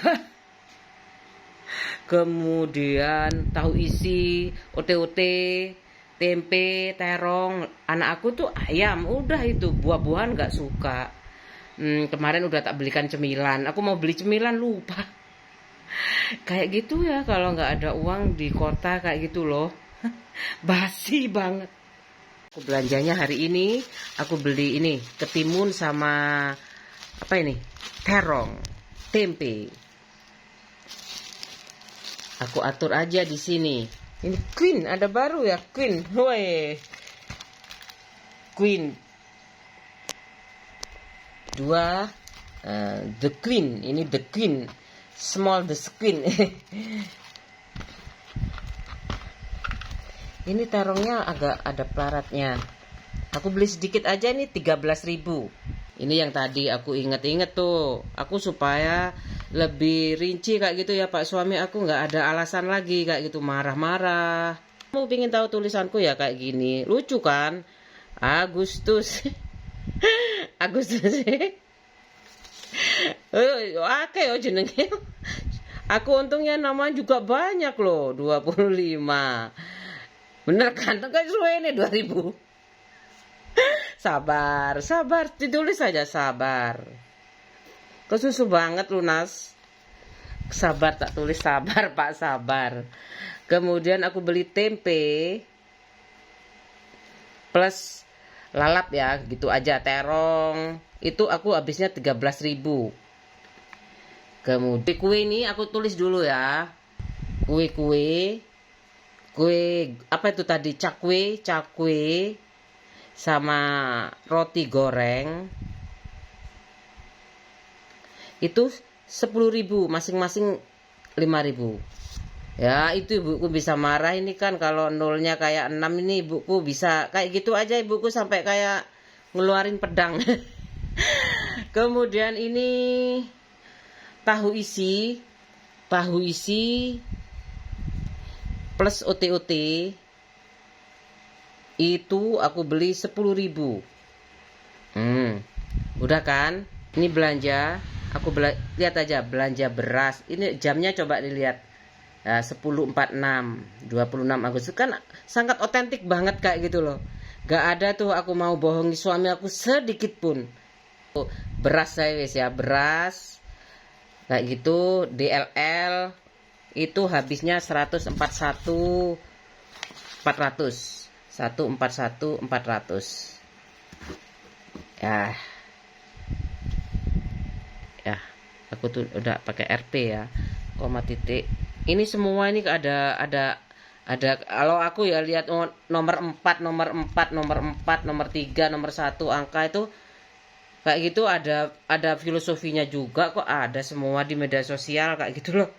Kemudian tahu isi, ote-ote, tempe, terong. Anak aku tuh ayam, udah itu. Buah-buahan gak suka. Kemarin udah tak belikan cemilan. Aku mau beli cemilan lupa. Kayak gitu ya kalau nggak ada uang di kota kayak gitu loh. Basi banget. Aku belanjanya hari ini, aku beli ini ketimun sama apa ini, terong, tempe. Aku atur aja di sini. Ini Queen, ada baru ya Queen. Woi, Queen 2, The Queen. Ini The Queen. Small the screen. Ini terongnya agak ada pelaratnya. Aku beli sedikit aja nih 13.000. Ini yang tadi aku inget-inget tuh. Aku supaya lebih rinci kayak gitu ya Pak suami aku, nggak ada alasan lagi kayak gitu marah-marah. Mau pingin tahu tulisanku ya kayak gini. Lucu kan? Agustus. Agustus. Oke yo jenenge. Aku untungnya nama juga banyak loh, 25. Bener kan? Kan suwe ini 2000. Sabar, ditulis saja sabar. Kesusu banget lunas. Sabar tak tulis sabar, Pak, sabar. Kemudian aku beli tempe plus lalap ya, gitu aja, terong. Itu aku habisnya 13.000. Kemudian kue ini aku tulis dulu ya. Kue apa itu tadi? Cakwe sama roti goreng. Itu 10.000, masing-masing 5.000. Ya itu ibuku bisa marah ini kan, kalau nolnya kayak 6 ini ibuku bisa kayak gitu aja, ibuku sampai kayak ngeluarin pedang. Kemudian ini tahu isi plus OT-OT itu aku beli 10.000. Udah kan? Ini belanja. Aku lihat aja belanja beras. Ini jamnya coba dilihat. 10.46 26 Agustus kan sangat otentik banget kayak gitu loh. Gak ada tuh aku mau bohongi suami aku sedikit pun. Beras saya wes ya, beras kayak gitu DLL itu habisnya 141.400. 141.400. Ya, aku tuh udah pakai RP ya, koma titik. Ini semua ini ada kalau aku ya lihat nomor 4, nomor 3, nomor 1 angka itu kayak gitu ada filosofinya juga kok, ada semua di media sosial kayak gitu loh.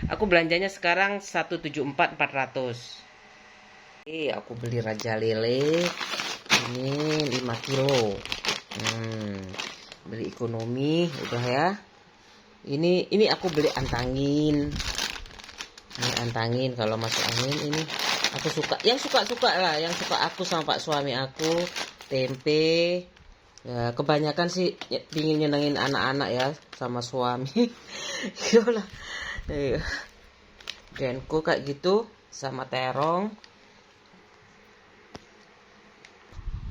Aku belanjanya sekarang 174.400. Aku beli Raja Lele ini 5 kilo. Beli ekonomi udah ya. Ini aku beli antangin. Ini antangin kalau masuk angin ini aku suka. Yang suka lah, yang suka aku sama Pak suami aku. Tempe. Ya, kebanyakan sih pingin nyenengin anak-anak ya sama suami. Yolah. Genko kayak gitu sama terong.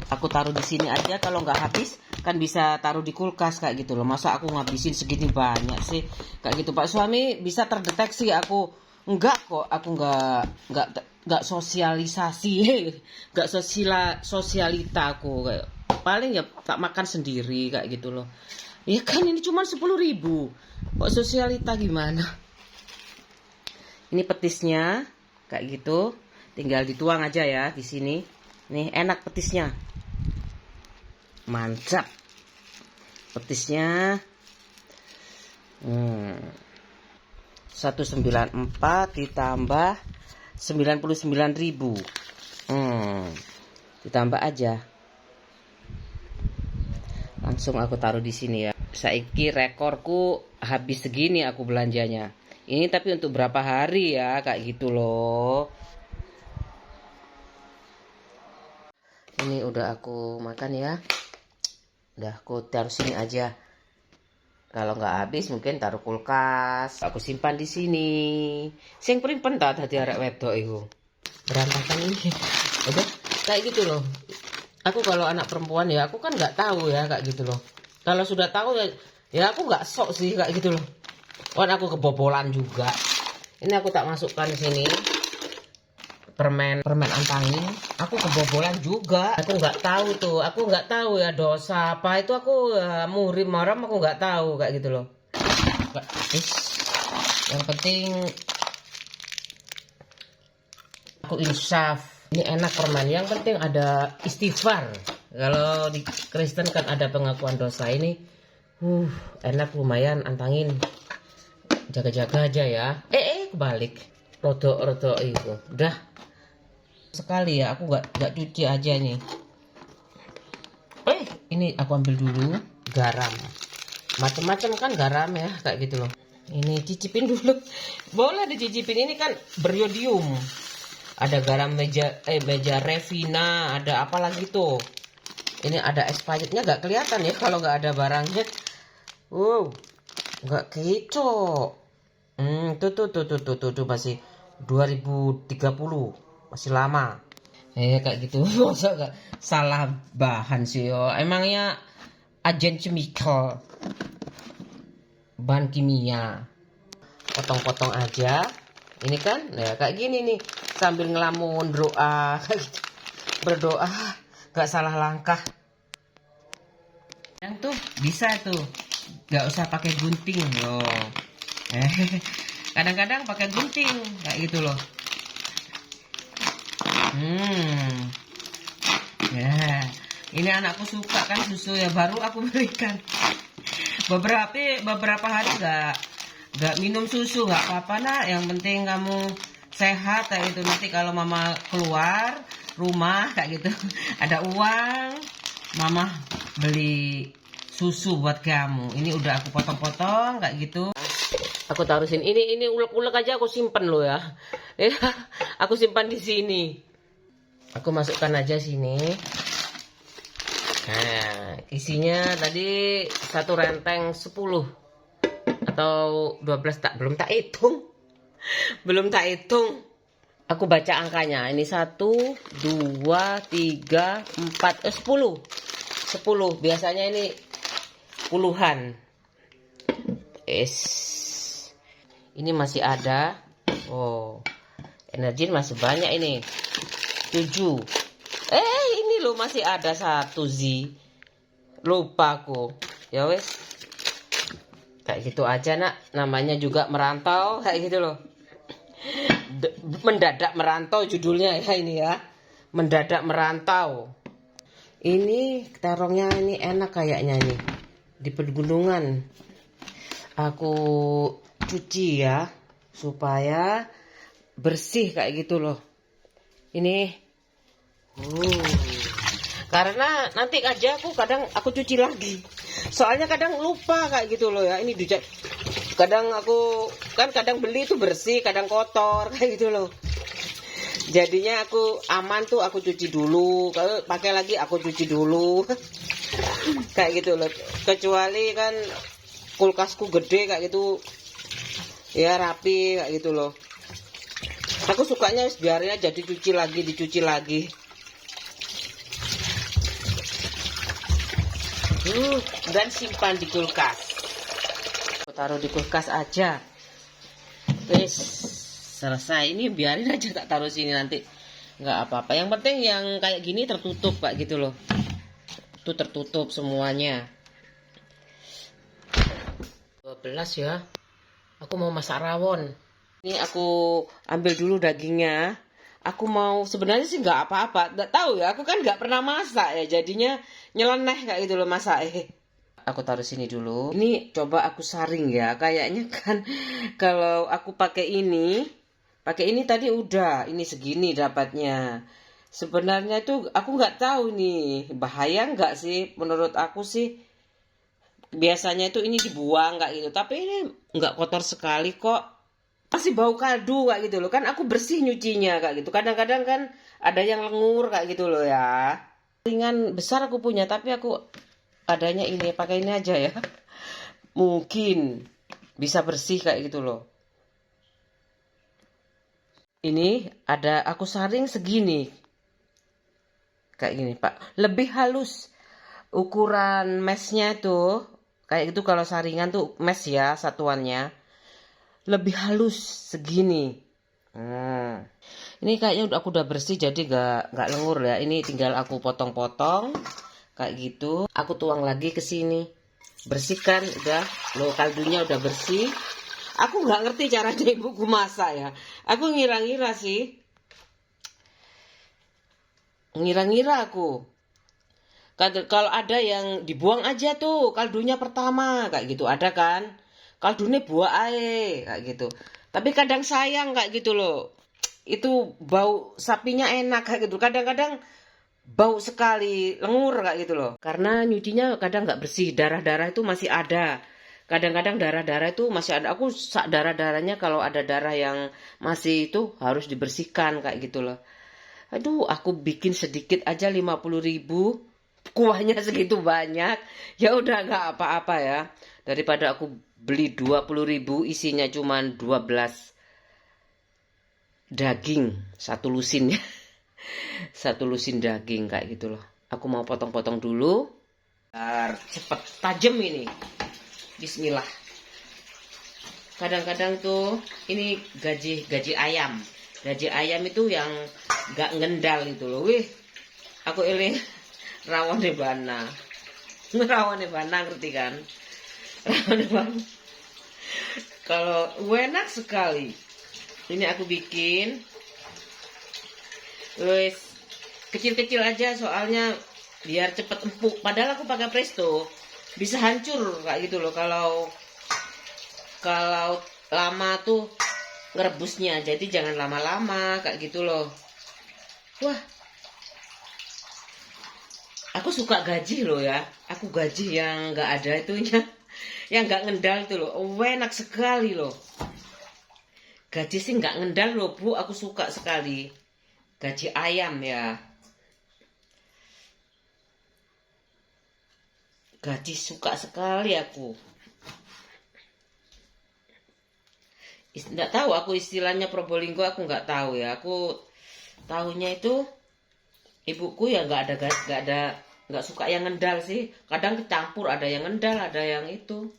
Aku taruh di sini aja, kalau nggak habis kan bisa taruh di kulkas kayak gitu loh. Masa aku ngabisin segini banyak sih kayak gitu. Pak suami bisa terdeteksi aku enggak kok, aku nggak sosialisasi, nggak sosialita aku kayak paling ya tak makan sendiri kayak gitu loh. Ya kan ini cuma 10.000, kok sosialita gimana? Ini petisnya kayak gitu, tinggal dituang aja ya di sini. Nih enak petisnya, mantap petisnya. 194 ditambah 99.000. Ditambah aja. Langsung aku taruh di sini ya. Saiki rekorku habis segini aku belanjanya. Ini tapi untuk berapa hari ya kayak gitu loh. Ini udah aku makan ya. Udah aku taruh sini aja. Kalau nggak habis mungkin taruh kulkas. Aku simpan di sini. Sing primpen ta dadi arek wedok iku. Berantakan ini. Udah kayak gitu loh. Aku kalau anak perempuan ya aku kan nggak tahu ya kayak gitu loh. Kalau sudah tahu ya aku nggak sok sih kayak gitu loh. Kan aku kebobolan juga. Ini aku tak masukkan di sini. Permen antangin. Aku kebobolan juga. Aku nggak tahu tuh. Aku nggak tahu ya dosa apa itu, aku murim maram aku nggak tahu kayak gitu loh. Yang penting aku insaf. Ini enak permen. Yang penting ada istighfar. Kalau di Kristen kan ada pengakuan dosa. Ini enak lumayan antangin. Jaga-jaga aja ya. Kebalik. Rodok itu. Udah sekali ya, aku nggak cuci aja nih. Ini aku ambil dulu garam. Macam-macam kan garam ya kayak gitu loh. Ini cicipin dulu. Boleh dicicipin, ini kan beriodium. Ada garam meja Revina, ada apa lagi tuh? Ini ada expirednya nggak kelihatan ya kalau nggak ada barangnya. Wow, nggak keco. Tuh masih 2030, masih lama. Kayak gitu. Masa nggak salah bahan sih yo. Emangnya agen chemical, bahan kimia. Potong-potong aja. Ini kan, ya kayak gini nih, sambil ngelamun doa, kayak gitu. Berdoa, nggak salah langkah. Yang tuh bisa tuh, nggak usah pakai gunting loh. Kadang-kadang pakai gunting kayak gitu loh. Ya, ini anakku suka kan susu ya, baru aku berikan. Beberapa hari nggak minum susu, nggak apa-apa nak. Yang penting kamu sehat kayak gitu. Nanti kalau mama keluar rumah kayak gitu, ada uang, mama beli susu buat kamu. Ini udah aku potong-potong kayak gitu. Aku taruh sini. Ini ulek-ulek aja aku simpen loh ya. Aku simpan di sini. Aku masukkan aja sini. Nah, isinya tadi satu renteng 10 atau 12, belum tak hitung. Belum tak hitung. Aku baca angkanya. Ini 1, 2, 3, 4, 10. 10. Biasanya ini puluhan. Ini masih ada. Oh, energi masih banyak ini. 7. Ini loh masih ada 1 Z. Lupa aku. Ya wes. Kayak gitu aja nak. Namanya juga merantau kayak gitu loh. Mendadak merantau judulnya ya ini ya. Mendadak merantau. Ini terongnya ini enak kayaknya nih. Di pegunungan. Aku cuci ya. Supaya bersih kayak gitu loh. Ini. Karena nanti aja kadang aku cuci lagi. Soalnya kadang lupa kayak gitu loh ya. Ini kadang aku kan kadang beli itu bersih, kadang kotor kayak gitu loh. Jadinya aku aman tuh aku cuci dulu. Kalau pakai lagi aku cuci dulu. Kayak gitu loh. Kecuali kan kulkasku gede kayak gitu. Ya rapi kayak gitu loh. Aku sukanya biarin aja dicuci lagi. Dan simpan di kulkas. Aku taruh di kulkas aja. Wes, selesai. Ini biarin aja tak taruh sini nanti. Nggak apa-apa. Yang penting yang kayak gini tertutup Pak gitu loh. Itu tertutup semuanya. 12 ya. Aku mau masak rawon. Ini aku ambil dulu dagingnya. Aku mau sebenarnya sih nggak apa-apa. Nggak tahu ya. Aku kan nggak pernah masak ya. Jadinya nyeleneh kayak gitu loh masak. Aku taruh sini dulu. Ini coba aku saring ya. Kayaknya kan kalau aku pakai ini tadi udah. Ini segini dapatnya. Sebenarnya itu aku nggak tahu nih. Bahaya nggak sih? Menurut aku sih. Biasanya itu ini dibuang kayak gitu. Tapi ini nggak kotor sekali kok. Masih bau kaldu kayak gitu loh. Kan aku bersih nyucinya kayak gitu. Kadang-kadang kan ada yang lengur kayak gitu loh ya. Ringan besar aku punya. Tapi aku adanya ini. Pakai ini aja ya. Mungkin bisa bersih kayak gitu loh. Ini ada aku saring segini. Kayak gini Pak. Lebih halus. Ukuran mesnya tuh. Kayak gitu kalau saringan tuh mes ya satuannya. Lebih halus segini. Ini kayaknya aku udah bersih jadi nggak lengur ya. Ini tinggal aku potong-potong kayak gitu. Aku tuang lagi ke sini. Bersihkan udah. Loh kaldunya udah bersih. Aku nggak ngerti caranya ibuku masak ya. Aku ngira-ngira sih. Ngira-ngira aku. Kalau ada yang dibuang aja tuh kaldunya pertama kayak gitu ada kan. Kaldunya buah air kayak gitu. Tapi kadang sayang kayak gitu loh. Itu bau sapinya enak kayak gitu. Kadang-kadang bau sekali, lengur kayak gitu loh. Karena nyucinya kadang nggak bersih. Darah-darah itu masih ada. Kadang-kadang darah-darah itu masih ada. Aku darah-darahnya kalau ada darah yang masih itu harus dibersihkan kayak gitu loh. Aduh, aku bikin sedikit aja 50.000. kuahnya segitu banyak. Ya udah nggak apa-apa ya. Daripada aku beli 20.000 isinya cuma 12 daging, satu lusin ya. Satu lusin daging kayak gitu loh. Aku mau potong-potong dulu biar cepet tajam ini. Bismillah. Kadang-kadang tuh ini gaji ayam. Gaji ayam itu yang nggak ngendal itu loh. Wih, aku eling rawone bana. Rawone bana ngerti kan? Rawone bana. Kalau enak sekali. Ini aku bikin. Wis kecil-kecil aja soalnya biar cepet empuk. Padahal aku pakai presto bisa hancur kayak gitu loh kalau lama tuh ngerebusnya. Jadi jangan lama-lama kayak gitu loh. Wah, aku suka gaji loh ya. Aku gaji yang nggak ada itunya, yang nggak ngendal itu loh. Oh, enak sekali loh. Gaji sih nggak ngendal loh Bu. Aku suka sekali. Gaji ayam ya. Gaji suka sekali aku. Nggak tahu aku istilahnya Probolinggo, aku nggak tahu ya. Aku tahunya itu ibuku ya nggak suka yang ngendal sih. Kadang kecampur, ada yang ngendal, ada yang itu.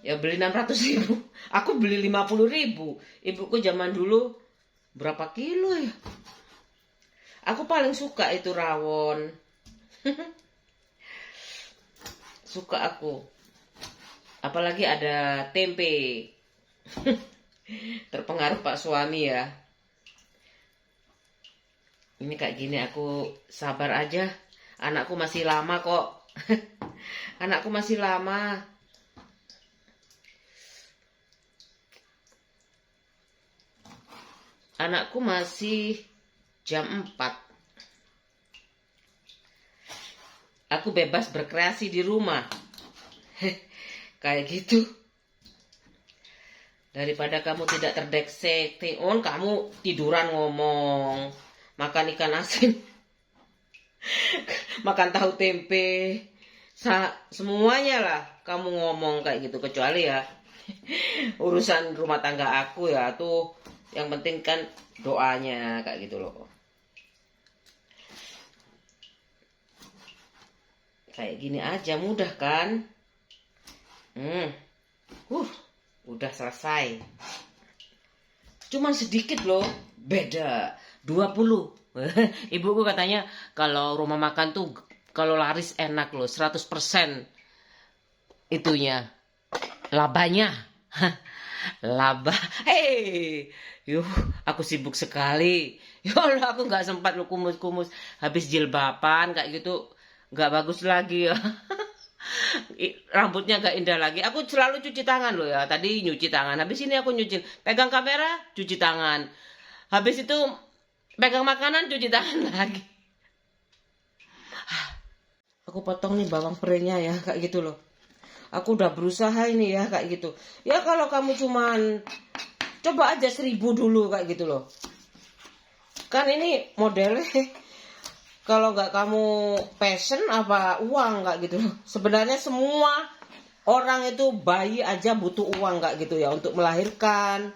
Ya beli 600.000. Aku beli 50.000. Ibuku zaman dulu berapa kilo ya? Aku paling suka itu rawon. Suka aku. Apalagi ada tempe. Terpengaruh Pak suami ya. Ini kayak gini aku sabar aja. Anakku masih lama kok. Anakku masih lama. Anakku masih jam 4. Aku bebas berkreasi di rumah. Kayak gitu. Daripada kamu tidak terdetek, kamu tiduran ngomong. Makan ikan asin. Makan tahu tempe. Semuanya lah kamu ngomong kayak gitu. Kecuali ya urusan rumah tangga aku ya tuh. Yang penting kan doanya kayak gitu loh. Kayak gini aja mudah kan? Udah selesai. Cuman sedikit loh, beda 20. Ibuku katanya kalau rumah makan tuh kalau laris enak loh, 100% itunya. Labanya. Laba. Aku sibuk sekali. Ya Allah, aku nggak sempat lo kumus-kumus. Habis jilbaban kayak gitu nggak bagus lagi ya. Rambutnya nggak indah lagi. Aku selalu cuci tangan loh ya. Tadi nyuci tangan. Habis ini aku nyuci. Pegang kamera, cuci tangan. Habis itu pegang makanan, cuci tangan lagi. Aku potong nih bawang perenya ya kayak gitu loh. Aku udah berusaha ini ya kayak gitu. Ya kalau kamu cuman coba aja 1.000 dulu kayak gitu loh. Kan ini modelnya kalau nggak kamu passion apa uang kayak gitu loh. Sebenarnya semua orang itu bayi aja butuh uang kayak gitu ya untuk melahirkan.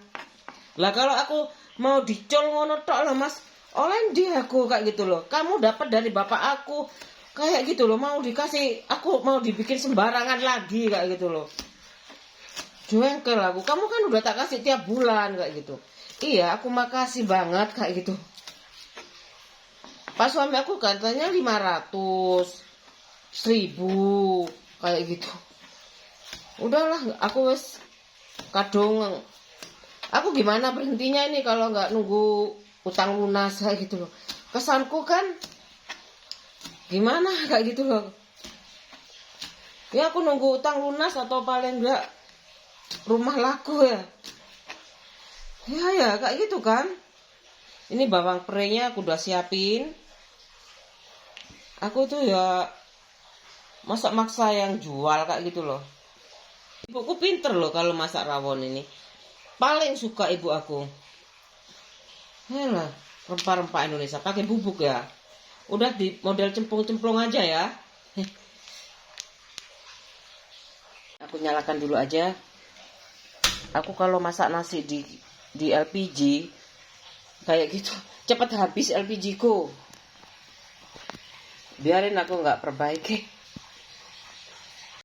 Lah kalau aku mau dicol ngono tok loh Mas. Oleh dia aku kayak gitu loh. Kamu dapat dari bapak aku kayak gitu loh, mau dikasih aku mau dibikin sembarangan lagi kayak gitu loh. Jengkel aku. Kamu kan udah tak kasih tiap bulan kayak gitu. Iya, aku makasih banget kayak gitu. Pas suami aku katanya 500, 1.000 kayak gitu. Udahlah, aku wes kadung. Aku gimana berhentinya ini kalau nggak nunggu utang lunas kayak gitu loh. Kesanku kan gimana kayak gitu loh. Ya aku nunggu utang lunas atau paling enggak rumah laku ya. Ya kayak gitu kan. Ini bawang perenya aku udah siapin. Aku tuh ya masak maksa yang jual kayak gitu loh. Ibuku pinter loh kalau masak rawon ini. Paling suka ibu aku. Yalah, rempah-rempah Indonesia pakai bubuk ya. Udah di model cemplung-cemplung aja ya. Aku nyalakan dulu aja. Aku kalau masak nasi di LPG kayak gitu cepat habis LPG ku. Biarin aku nggak perbaiki.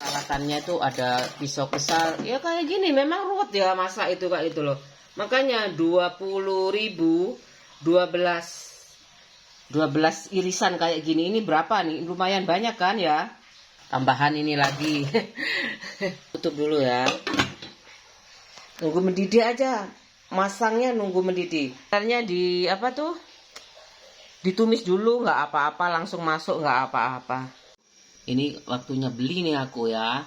Alasannya tuh ada pisau besar. Ya kayak gini memang ruwet ya masak itu kayak itu loh. Makanya 20.000 12 irisan kayak gini. Ini berapa nih? Lumayan banyak kan ya. Tambahan ini lagi. Tutup dulu ya. Nunggu mendidih aja. Masangnya nunggu mendidih. Caranya di apa tuh? Ditumis dulu, nggak apa-apa, langsung masuk nggak apa-apa. Ini waktunya beli nih aku ya.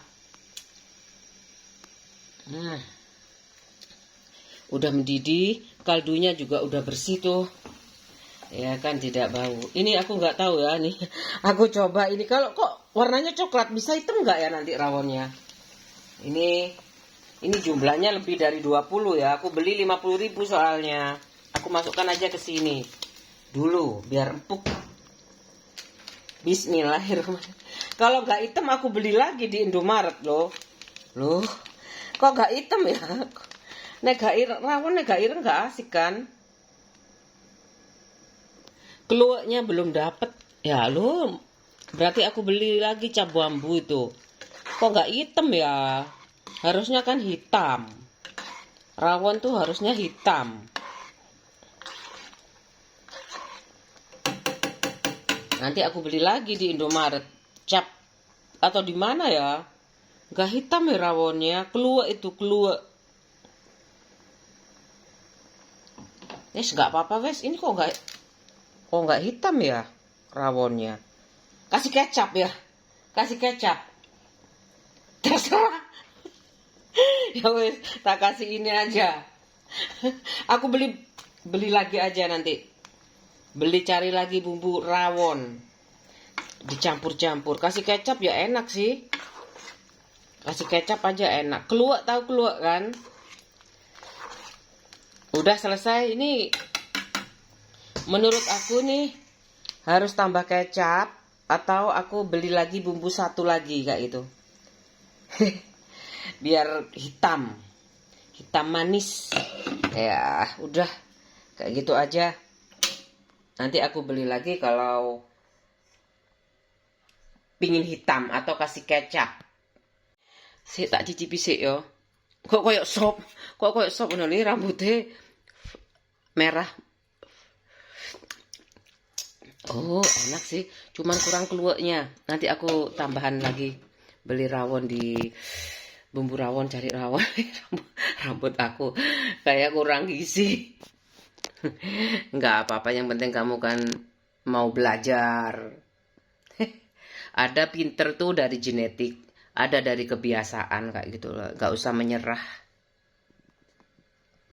Nah, udah mendidih, kaldunya juga udah bersih tuh. Ya kan tidak bau. Ini aku nggak tahu ya nih. Aku coba ini kalau kok warnanya coklat bisa hitam nggak ya nanti rawonnya. Ini jumlahnya lebih dari 20 ya. Aku beli 50.000 soalnya. Aku masukkan aja ke sini dulu biar empuk. Bismillahirrahmanirrahim. Kalau nggak hitam aku beli lagi di Indomaret loh. Loh, kok nggak hitam ya? Rawon nggak ireng nggak asik kan? Keluaknya belum dapet. Ya loh, berarti aku beli lagi cap bambu itu. Kok nggak hitam ya? Harusnya kan hitam. Rawon tuh harusnya hitam. Nanti aku beli lagi di Indomaret cap atau di mana ya? Gak hitam ya rawonnya, keluar itu keluar. Wes nggak apa-apa wes. Ini kok nggak hitam ya rawonnya? Kasih kecap ya, kasih kecap. Terserah. Ya wes, tak kasih ini aja. Aku beli lagi aja nanti. Cari lagi bumbu rawon. Dicampur-campur. Kasih kecap ya enak sih. Kasih kecap aja enak. Keluak tahu keluak kan? Udah selesai ini. Menurut aku nih harus tambah kecap atau aku beli lagi bumbu satu lagi kayak gitu. Biar hitam manis. Ya udah kayak gitu aja. Nanti aku beli lagi kalau pingin hitam atau kasih kecap. Sik tak cicipi sik yo. Kok koyok sop ngono li rambutnya merah. Oh, enak sih. Cuman kurang keluaknya. Nanti aku tambahan lagi. Beli rawon di bumbu rawon, cari rawon. Rambut aku kayak kurang gizi. Enggak apa-apa, yang penting kamu kan mau belajar. Ada pinter tuh dari genetik, ada dari kebiasaan kayak gitu loh. Enggak usah menyerah.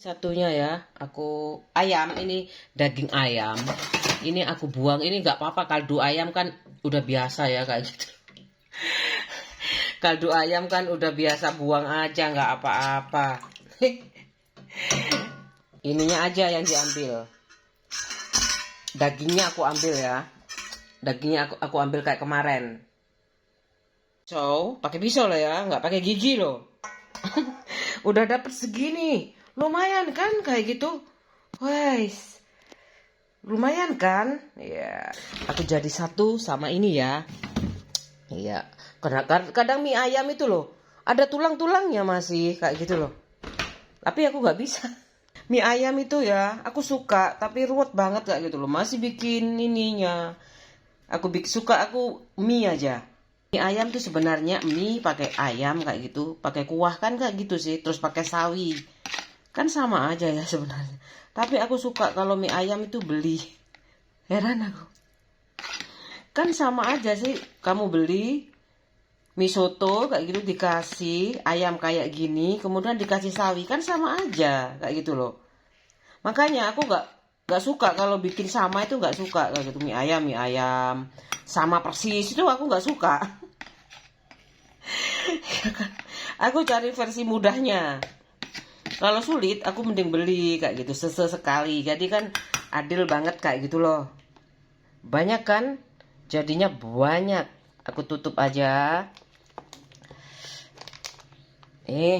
Satunya ya, aku ayam ini daging ayam. Ini aku buang, ini enggak apa-apa, kaldu ayam kan udah biasa ya kayak gitu. Kaldu ayam kan udah biasa, buang aja enggak apa-apa. Ininya aja yang diambil. Dagingnya aku ambil ya. Dagingnya aku ambil kayak kemarin. So, pakai pisau lah ya, nggak pakai gigi loh. Udah dapet segini. Lumayan kan kayak gitu. Wes. Lumayan kan? Ya, aku jadi satu sama ini ya. Iya. Kadang mie ayam itu loh, ada tulang-tulangnya masih kayak gitu loh. Tapi aku nggak bisa. Mie ayam itu ya, aku suka, tapi ruwet banget kayak gitu loh. Masih bikin ininya. Aku suka aku mie aja. Mie ayam tuh sebenarnya mie pakai ayam kayak gitu, pakai kuah kan kayak gitu sih, terus pakai sawi. Kan sama aja ya sebenarnya. Tapi aku suka kalau mie ayam itu beli. Heran aku. Kan sama aja sih, kamu beli mie soto kayak gitu dikasih ayam kayak gini, kemudian dikasih sawi, kan sama aja kayak gitu loh. Makanya aku nggak suka kalau bikin sama itu, nggak suka kayak gitu. Mie ayam sama persis itu aku nggak suka. Aku cari versi mudahnya. Kalau sulit aku mending beli kayak gitu sesekali. Jadi kan adil banget kayak gitu loh. Banyak kan? Jadinya banyak. Aku tutup aja. Ya.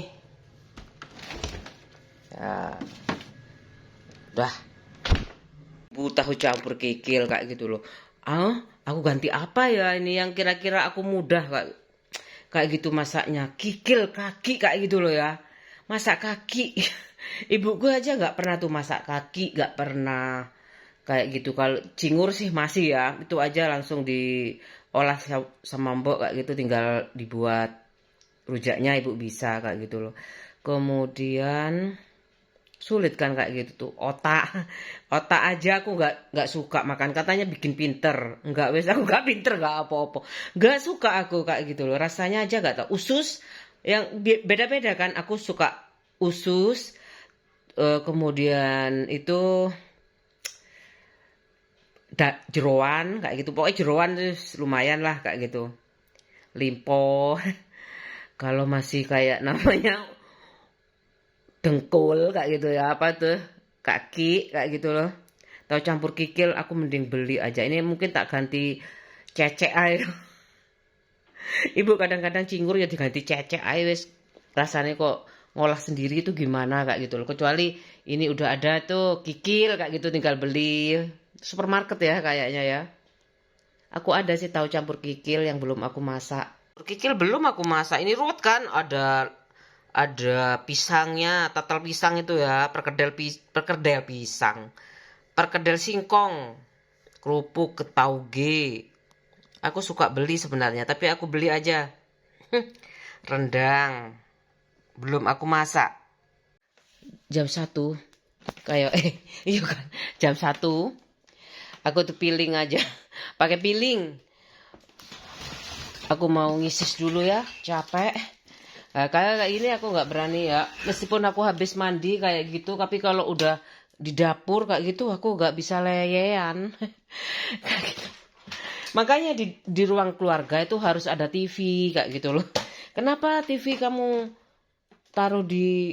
Udah. Bu tahu campur kikil kayak gitu loh. Aku ganti apa ya ini yang kira-kira aku mudah kayak gitu masaknya. Kikil kaki kayak gitu loh ya. Masak kaki. Ibuku aja nggak pernah tuh masak kaki, nggak pernah kayak gitu. Kalau cingur sih masih ya. Itu aja langsung diolah sama mbok kayak gitu, tinggal dibuat rujaknya ibu bisa kayak gitu loh. Kemudian sulit kan kayak gitu tuh. Otak aja aku nggak suka makan, katanya bikin pinter. Nggak, wes aku nggak pinter, nggak apa-apa, nggak suka aku kayak gitu loh. Rasanya aja nggak tahu. Usus yang beda-beda kan, aku suka usus. Kemudian itu jeroan kayak gitu, pokoknya jeroan lumayan lah kayak gitu. Limpo kalau masih kayak namanya dengkul kayak gitu ya, apa tuh, kaki kayak gitu loh. Tahu campur kikil aku mending beli aja. Ini mungkin tak ganti cecek aja. Ibu kadang-kadang cingur ya diganti cecek aja wes. Rasanya kok ngolah sendiri itu gimana kayak gitu loh. Kecuali ini udah ada tuh kikil kayak gitu, tinggal beli supermarket ya kayaknya ya. Aku ada sih tahu campur kikil yang belum aku masak. Kikil belum aku masak. Ini ruwet kan, ada pisangnya, tatal pisang itu ya, perkedel pisang, perkedel singkong, kerupuk ketauge. Aku suka beli sebenarnya, tapi aku beli aja. Rendang belum aku masak. Jam 1 kayak iya kan, jam 1 aku tuh piling aja. Pakai piling. Aku mau ngisis dulu ya, capek. Nah, kayak ini aku nggak berani ya. Meskipun aku habis mandi kayak gitu, tapi kalau udah di dapur kayak gitu aku nggak bisa leyean. Gitu. Makanya di ruang keluarga itu harus ada TV kayak gitu loh. Kenapa TV kamu taruh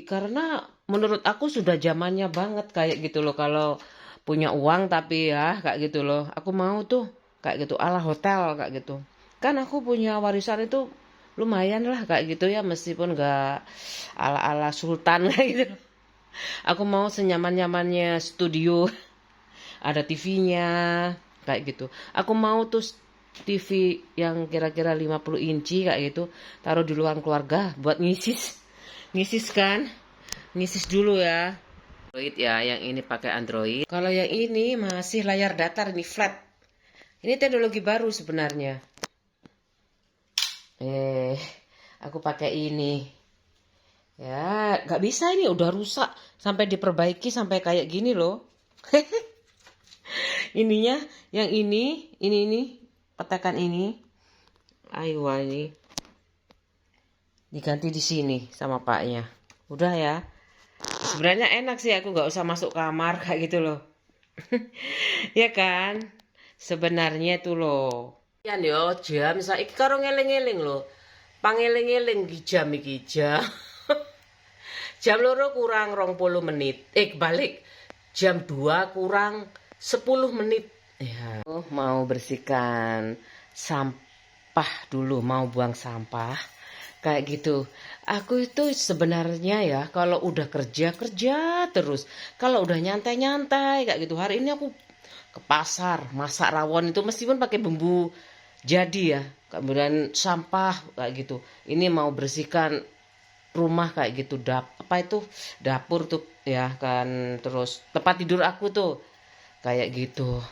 karena menurut aku sudah zamannya banget kayak gitu loh. Kalau punya uang tapi ya kayak gitu loh. Aku mau tuh kayak gitu ala hotel kayak gitu. Kan aku punya warisan itu lumayan lah kayak gitu ya, meskipun gak ala-ala sultan kayak gitu. Aku mau senyaman-nyamannya studio, ada TV-nya kayak gitu. Aku mau tuh TV yang kira-kira 50 inci kayak gitu, taruh di ruang keluarga buat ngisis kan, ngisis dulu ya. Android ya, yang ini pakai Android. Kalau yang ini masih layar datar, ini flat. Ini teknologi baru sebenarnya. Aku pakai ini. Ya, nggak bisa, ini udah rusak. Sampai diperbaiki sampai kayak gini loh. Ininya, yang ini, petakan ini. Ayo ini. Diganti di sini sama paknya. Udah ya. Sebenarnya enak sih, aku nggak usah masuk kamar kayak gitu loh. Ya kan? Sebenarnya tuh loh. Ya yo jam saiki karo ngeling-eling lho. Pangeling-eling jam iki jam. Jam 2 kurang 20 menit. Balik. Jam 2 kurang 10 menit. Ya, mau bersihkan sampah dulu, mau buang sampah. Kayak gitu. Aku itu sebenarnya ya kalau udah kerja terus. Kalau udah nyantai kayak gitu. Hari ini aku ke pasar masak rawon itu meskipun pakai bumbu jadi ya, kemudian sampah kayak gitu. Ini mau bersihkan rumah kayak gitu, dapur tuh ya kan, terus tempat tidur aku tuh kayak gitu.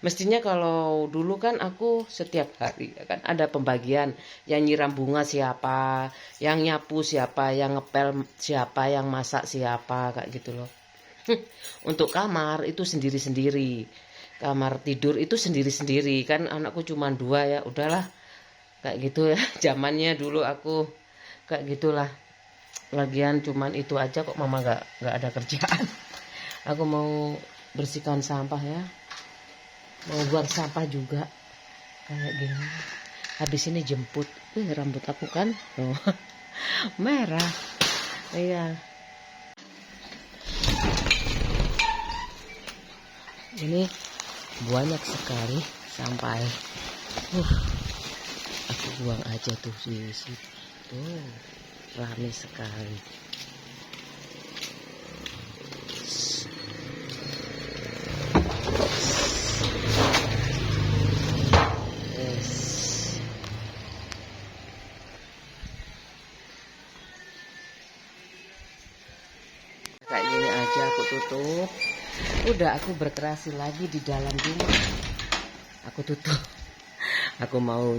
Mestinya kalau dulu kan aku setiap hari ya kan ada pembagian, yang nyiram bunga siapa, yang nyapu siapa, yang ngepel siapa, yang masak siapa kayak gitu loh. Untuk kamar itu sendiri-sendiri. Kamar tidur itu sendiri-sendiri kan, anakku cuma 2 ya, udahlah kayak gitu ya. Zamannya dulu aku kayak gitulah. Lagian cuman itu aja kok, mama nggak ada kerjaan. Aku mau bersihkan sampah ya, mau buang sampah juga kayak gini. Habis ini jemput. Rambut aku kan merah. Iya. Ini banyak sekali sampai aku buang aja tuh di situ, rame sekali. Kayak gini aja aku tutup. Udah, aku berkreasi lagi di dalam rumah. Aku tutup. Aku mau,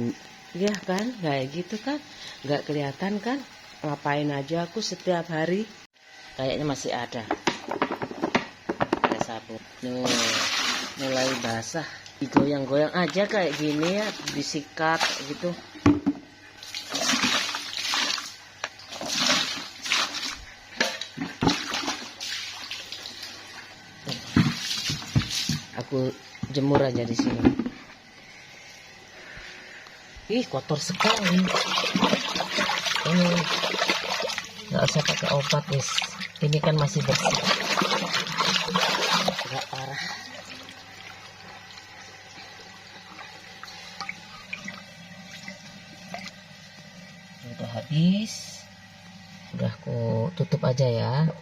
ya kan, kayak gitu kan, nggak kelihatan kan. Ngapain aja aku setiap hari. Kayaknya masih ada sabun. Mulai basah. Digoyang-goyang aja kayak gini ya, disikat gitu. Aku jemur aja di sini. Ih, kotor sekali. Nggak usah pakai obat, guys. Ini kan masih bersih. Nggak parah. Udah habis. Udah aku tutup aja ya.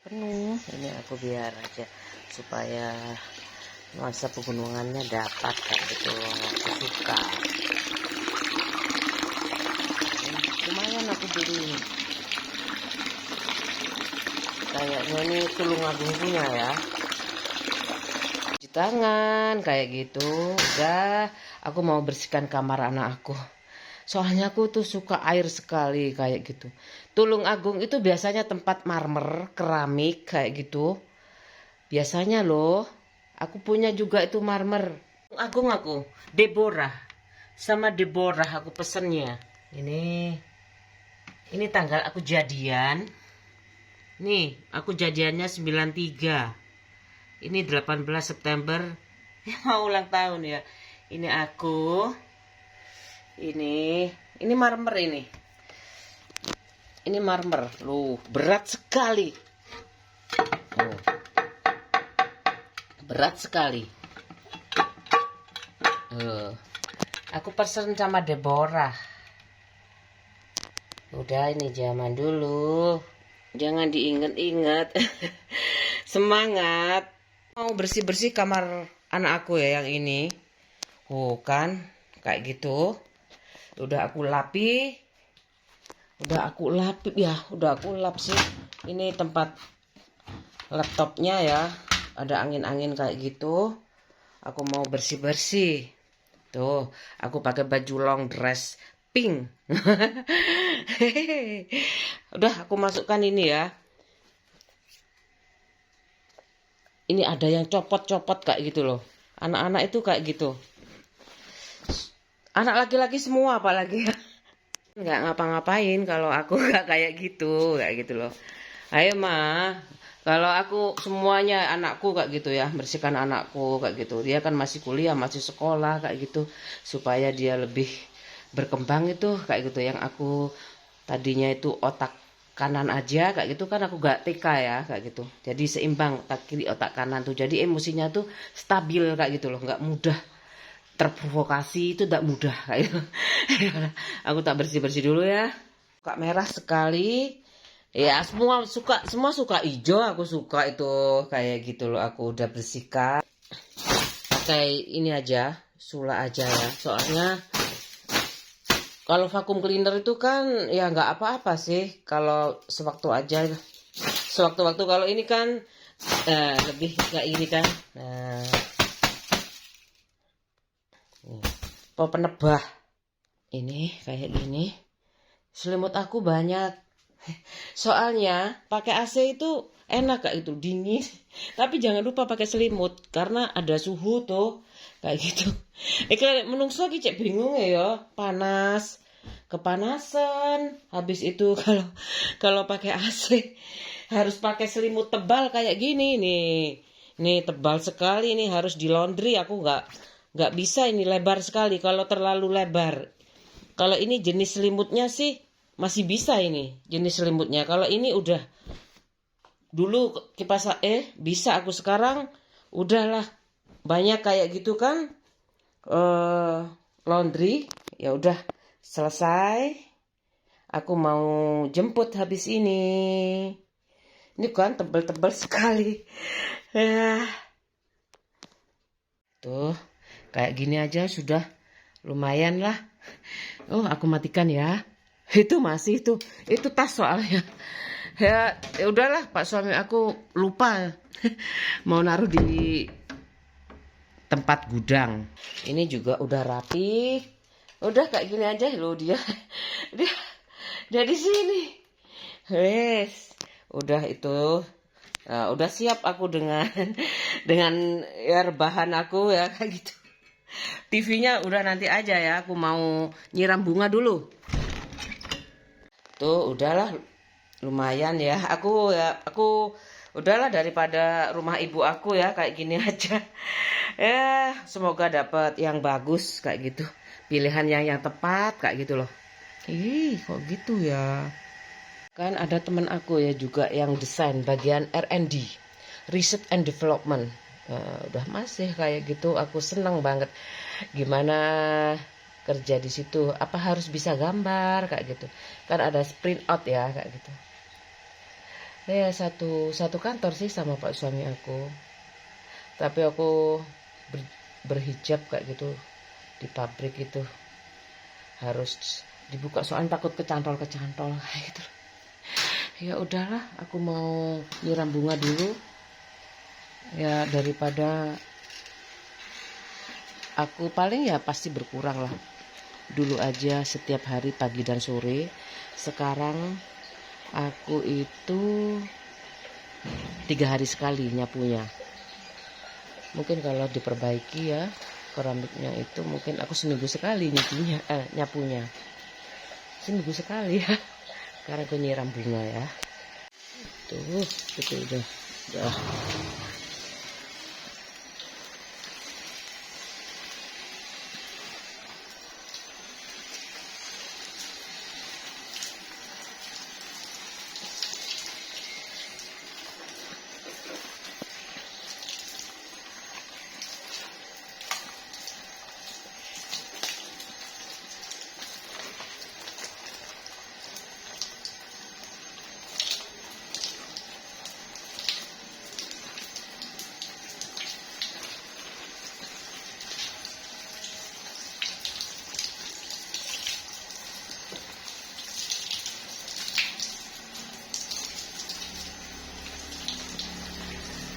Penuh ini aku biar aja supaya nuansa pegunungannya dapat kayak gitu. Aku suka, lumayan aku beli, kayaknya ini Tulungagung punya ya. Cuci tangan kayak gitu. Udah, aku mau bersihkan kamar anak aku. Soalnya aku tuh suka air sekali kayak gitu. Tulungagung itu biasanya tempat marmer, keramik kayak gitu. Biasanya loh, aku punya juga itu marmer. Tulungagung aku, Deborah. Sama Deborah aku pesennya. Ini tanggal aku jadian. Nih, aku jadiannya 93. Ini 18 September. Ya, mau ulang tahun ya. Ini aku. Ini marmer ini. Ini marmer. Loh, berat sekali. Oh. Berat sekali. Aku pesen sama Deborah. Udah, ini zaman dulu. Jangan diinget-inget. Semangat. Mau bersih-bersih kamar anak aku ya yang ini. Oh kan, kayak gitu. Udah aku lapi ya, udah aku lap sih. Ini tempat laptopnya ya, ada angin-angin kayak gitu. Aku mau bersih-bersih. Tuh, aku pakai baju long dress pink. Udah, aku masukkan ini ya. Ini ada yang copot-copot kayak gitu loh. Anak-anak itu kayak gitu. Anak laki-laki semua apalagi ya. Nggak ngapa-ngapain kalau aku nggak kayak gitu loh. Ayo mah, kalau aku semuanya anakku kayak gitu ya, bersihkan anakku kayak gitu. Dia kan masih kuliah, masih sekolah kayak gitu, supaya dia lebih berkembang itu kayak gitu. Yang aku tadinya itu otak kanan aja kayak gitu kan, aku gak TK ya kayak gitu. Jadi seimbang otak kiri otak kanan tuh. Jadi emosinya tuh stabil kayak gitu loh, nggak mudah terprovokasi, itu tidak mudah kayak gitu. Aku tak bersih-bersih dulu ya. Suka merah sekali. Ya, semua suka hijau, aku suka itu kayak gitu loh. Aku udah bersihkan. Pakai ini aja, sula aja ya. Soalnya kalau vacuum cleaner itu kan ya nggak apa-apa sih kalau sewaktu-waktu. Kalau ini kan lebih kayak ini kan. Nah, penebah ini kayak gini. Selimut aku banyak. Soalnya pakai AC itu enak kayak itu, dingin. Tapi jangan lupa pakai selimut karena ada suhu tuh kayak gitu. Kayak menungso iki cek bingung ya, panas, kepanasan. Habis itu kalau pakai AC harus pakai selimut tebal kayak gini nih. Nih tebal sekali, nih harus di laundry. Aku nggak nggak bisa ini lebar sekali kalau terlalu lebar. Kalau ini jenis selimutnya sih masih bisa ini jenis selimutnya. Kalau ini udah dulu kipas bisa aku sekarang udahlah banyak kayak gitu kan laundry ya udah selesai. Aku mau jemput habis ini. Ini kan tebal-tebal sekali. Ya. Tuh, kayak gini aja sudah lumayan lah. Oh, aku matikan ya. Itu masih itu tas soalnya. Ya udahlah, Pak suami aku lupa mau naruh di tempat gudang. Ini juga udah rapi. Udah kayak gini aja loh dia. Dia di sini. Wes, udah itu. Nah, udah siap aku dengan ya rebahan aku ya kayak gitu. TV-nya udah nanti aja ya, aku mau nyiram bunga dulu. Tuh, udahlah lumayan ya. Aku udahlah daripada rumah ibu aku ya kayak gini aja. Ya, semoga dapat yang bagus kayak gitu. Pilihan yang tepat kayak gitu loh. Ih, kok gitu ya? Kan ada teman aku ya juga yang desain bagian R&D, Research and Development. Udah masih kayak gitu, aku seneng banget. Gimana kerja di situ? Apa harus bisa gambar kayak gitu? Kan ada print out ya kayak gitu. Ya satu kantor sih sama pak suami aku. Tapi aku berhijab kayak gitu di pabrik itu harus dibuka soalnya takut kecantol gitu. Ya udahlah, aku mau nyiram bunga dulu. Ya daripada aku paling ya pasti berkurang lah. Dulu aja setiap hari pagi dan sore. Sekarang aku itu 3 hari sekali nyapunya. Mungkin kalau diperbaiki ya keramiknya itu mungkin aku seminggu sekali nyapunya. Seminggu sekali ya. Karena aku nyiram bunga ya. Tuh, itu udah.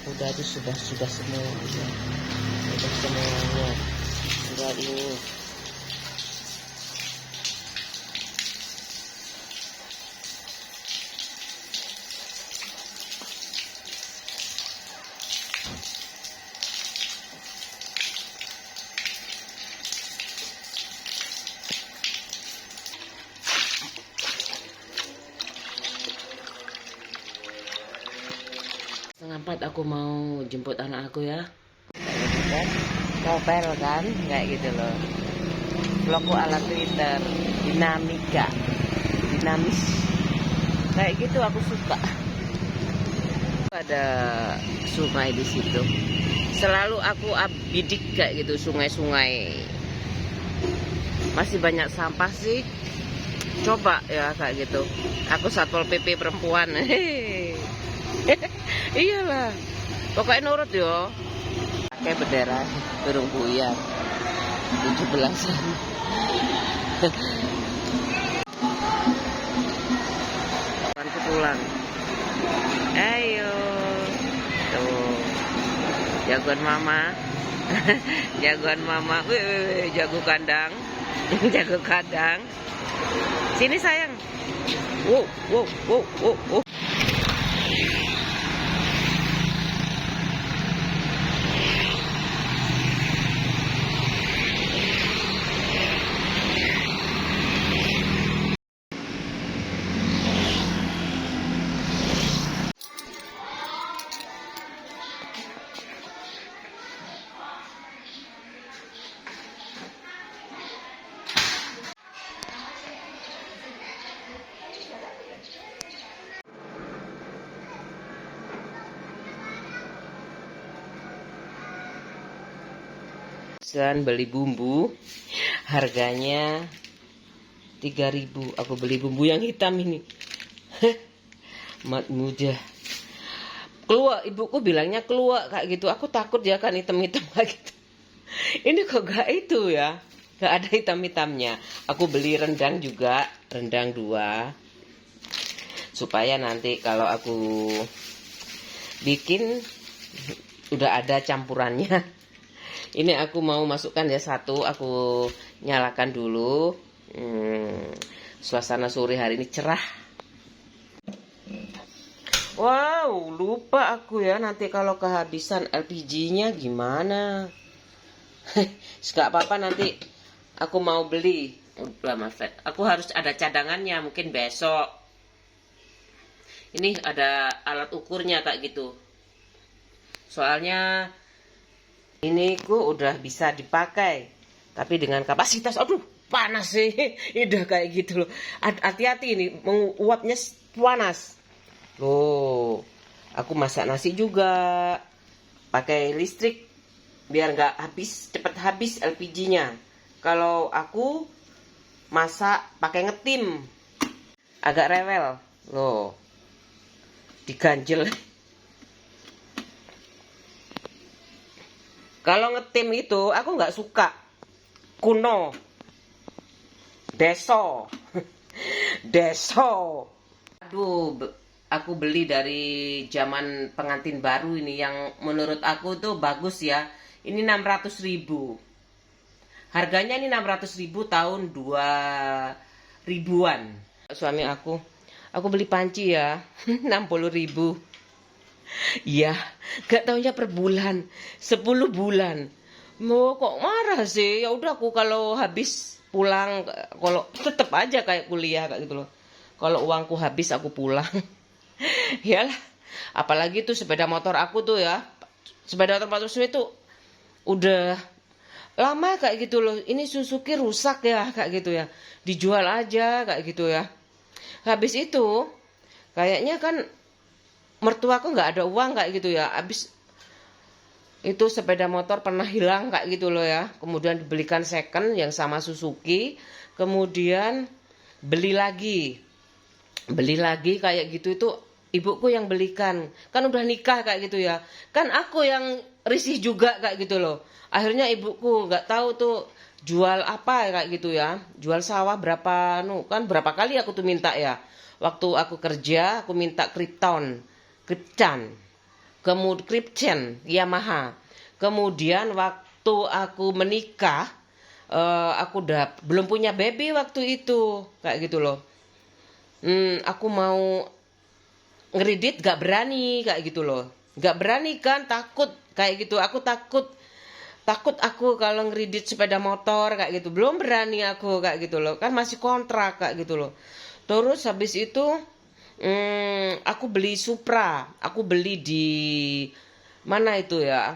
Udah itu sudah semuanya. Sudah semuanya. Tinggal ini. Setengah 4 aku mau jemput anak aku ya. Novel kan, kayak gitu loh. Vlogku ala Twitter, dinamis. Kayak gitu aku suka. Ada sungai di situ. Selalu aku bidik kayak gitu sungai-sungai. Masih banyak sampah sih. Coba ya kayak gitu. Aku Satpol PP perempuan. Iyalah. Pokoknya nurut yo. Pakai bendera burung buyar 17-an. Pulang. Ayo. Tuh. Jagoan mama. Jagoan mama. Wih, jago kandang. Jago kandang. Sini sayang. Wow. Dan beli bumbu, harganya 3.000. Aku beli bumbu yang hitam ini. Mat mudah. Keluar, ibuku bilangnya keluar kayak gitu. Aku takut ya kan hitam-hitam kayak gitu. Ini kok gak itu ya, gak ada hitam-hitamnya. Aku beli rendang juga, rendang 2. Supaya nanti kalau aku bikin udah ada campurannya. Ini aku mau masukkan ya 1, aku nyalakan dulu. Suasana sore hari ini cerah. Wow, lupa aku ya, nanti kalau kehabisan LPG-nya gimana? Gak apa-apa, nanti aku mau beli. Aku harus ada cadangannya, mungkin besok. Ini ada alat ukurnya kayak gitu. Soalnya ini udah bisa dipakai, tapi dengan kapasitas, aduh panas sih, udah kayak gitu loh. Hati-hati ini, menguapnya panas. Loh, aku masak nasi juga pakai listrik, biar nggak cepet habis LPG-nya. Kalau aku masak pakai ngetim, agak rewel. Loh, diganjel. Kalau ngetim itu aku nggak suka, kuno, deso. Aduh, aku beli dari zaman pengantin baru ini yang menurut aku tuh bagus ya. Ini 600.000. Harganya ini 600.000 tahun 2000-an. Suami aku beli panci ya, 60.000. Iya, gak taunya per bulan, 10 bulan. Mau kok marah sih? Ya udah, aku kalau habis pulang, kalau tetep aja kayak kuliah kayak gitu loh. Kalau uangku habis aku pulang. Yalah, apalagi tuh sepeda motor aku tuh ya. Sepeda motor itu udah lama kayak gitu loh. Ini Suzuki rusak ya kayak gitu ya. Dijual aja kayak gitu ya. Habis itu kayaknya kan mertuaku nggak ada uang kayak gitu ya. Habis itu sepeda motor pernah hilang kayak gitu loh ya. Kemudian dibelikan second yang sama Suzuki. Kemudian beli lagi kayak gitu. Itu ibuku yang belikan. Kan udah nikah kayak gitu ya. Kan aku yang risih juga kayak gitu loh. Akhirnya ibuku nggak tahu tuh jual apa kayak gitu ya. Jual sawah berapa, kan berapa kali aku tuh minta ya. Waktu aku kerja aku minta Krypton, kemudian Yamaha. Kemudian waktu aku menikah, aku udah belum punya baby waktu itu kayak gitu loh. Aku mau ngeridit gak berani kayak gitu loh. Gak berani kan, takut kayak gitu. Aku takut aku kalau ngeridit sepeda motor kayak gitu. Belum berani aku kayak gitu loh. Kan masih kontrak kayak gitu loh. Terus habis itu aku beli Supra. Aku beli di mana itu ya?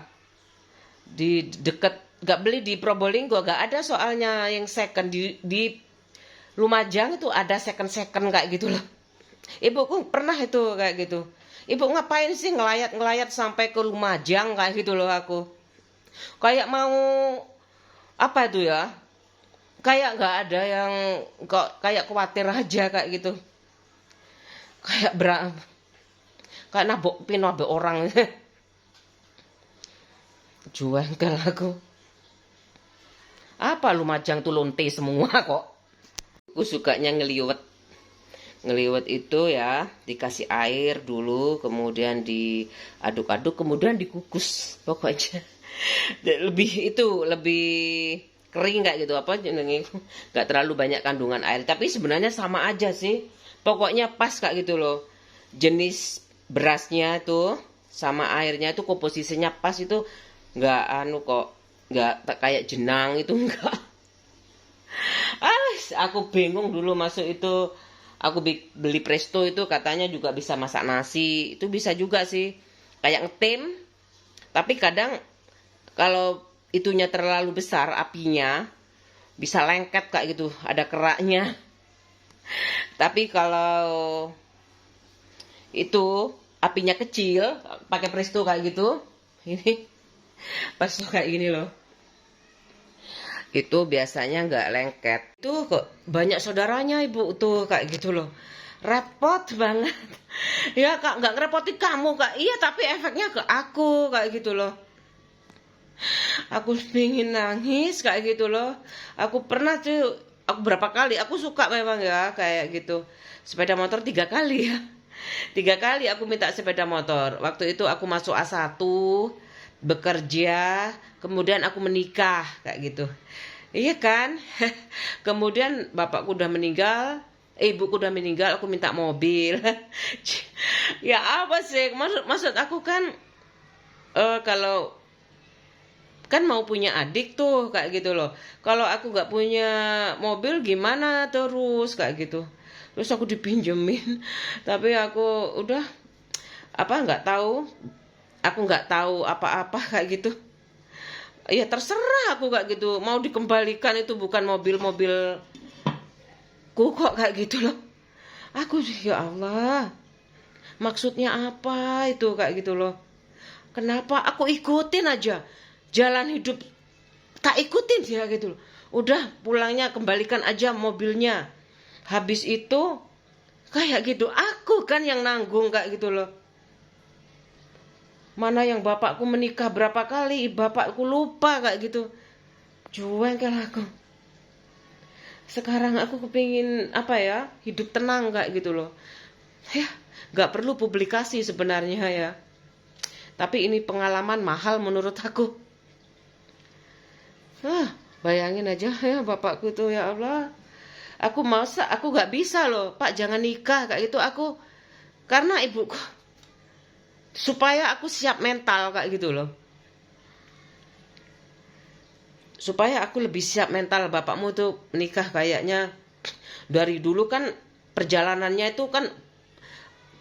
Di deket, gak beli di Probolinggo, gak ada soalnya yang second. Di Lumajang itu ada second kayak gitu loh. Ibuku pernah itu kayak gitu. Ibu ngapain sih ngelayat sampai ke Lumajang kayak gitu loh aku. Kayak mau apa itu ya? Kayak nggak ada yang kok kayak khawatir aja kayak gitu. Kayak nabok nabe orang. Juangkan aku. Apa Lumajang tuh lonte semua kok. Aku sukanya ngeliwet. Ngeliwet itu ya dikasih air dulu, kemudian diaduk-aduk, kemudian dikukus pokoknya. Lebih kering kayak gitu apa nggak terlalu banyak kandungan air, tapi sebenarnya sama aja sih. Pokoknya pas kayak gitu loh. Jenis berasnya tuh sama airnya itu komposisinya pas, itu nggak nggak kayak jenang itu enggak. Aku bingung dulu masuk itu. Aku beli Presto itu katanya juga bisa masak nasi. Itu bisa juga sih. Kayak ngetim. Tapi kadang kalau itunya terlalu besar apinya, bisa lengket kayak gitu. Ada keraknya. Tapi kalau itu apinya kecil, pakai Presto kayak gitu. Ini Presto kayak gini loh. itu biasanya nggak lengket. Tuh kok banyak saudaranya ibu tuh kayak gitu loh. Repot banget. Ya kak, nggak ngerepotin kamu kak. Iya tapi efeknya ke aku kayak gitu loh. Aku pingin nangis kayak gitu loh. Aku pernah tuh, aku berapa kali, aku suka memang ya kayak gitu. Sepeda motor 3 kali ya. 3 kali aku minta sepeda motor. Waktu itu aku masuk A1, bekerja, kemudian aku menikah kayak gitu. Iya kan? Kemudian bapakku udah meninggal, ibuku udah meninggal, aku minta mobil. Ya apa sih? Maksud aku kan kalau kan mau punya adik tuh kayak gitu loh. Kalau aku nggak punya mobil gimana terus kayak gitu. Terus aku dipinjemin, tapi aku udah apa nggak tahu, aku nggak tahu apa-apa kayak gitu. Ya terserah aku kayak gitu. Mau dikembalikan itu bukan mobil-mobilku kok kayak gitu loh. Aku ya Allah, maksudnya apa itu kayak gitu loh. Kenapa aku ikutin aja jalan hidup, tak ikutin dia gitu loh. Udah pulangnya kembalikan aja mobilnya. Habis itu kayak gitu, aku kan yang nanggung kayak gitu loh. Mana yang bapakku menikah berapa kali, bapakku lupa kayak gitu. Jengkel aku. Sekarang aku kepingin apa ya, hidup tenang kayak gitu loh. Ya, gak perlu publikasi sebenarnya ya. Tapi ini pengalaman mahal menurut aku. Bayangin aja ya bapakku tuh ya Allah. Aku gak bisa loh, Pak jangan nikah kayak gitu aku. Karena ibuku, supaya aku siap mental kayak gitu loh. Supaya aku lebih siap mental. Bapakmu tuh menikah kayaknya dari dulu kan perjalanannya itu kan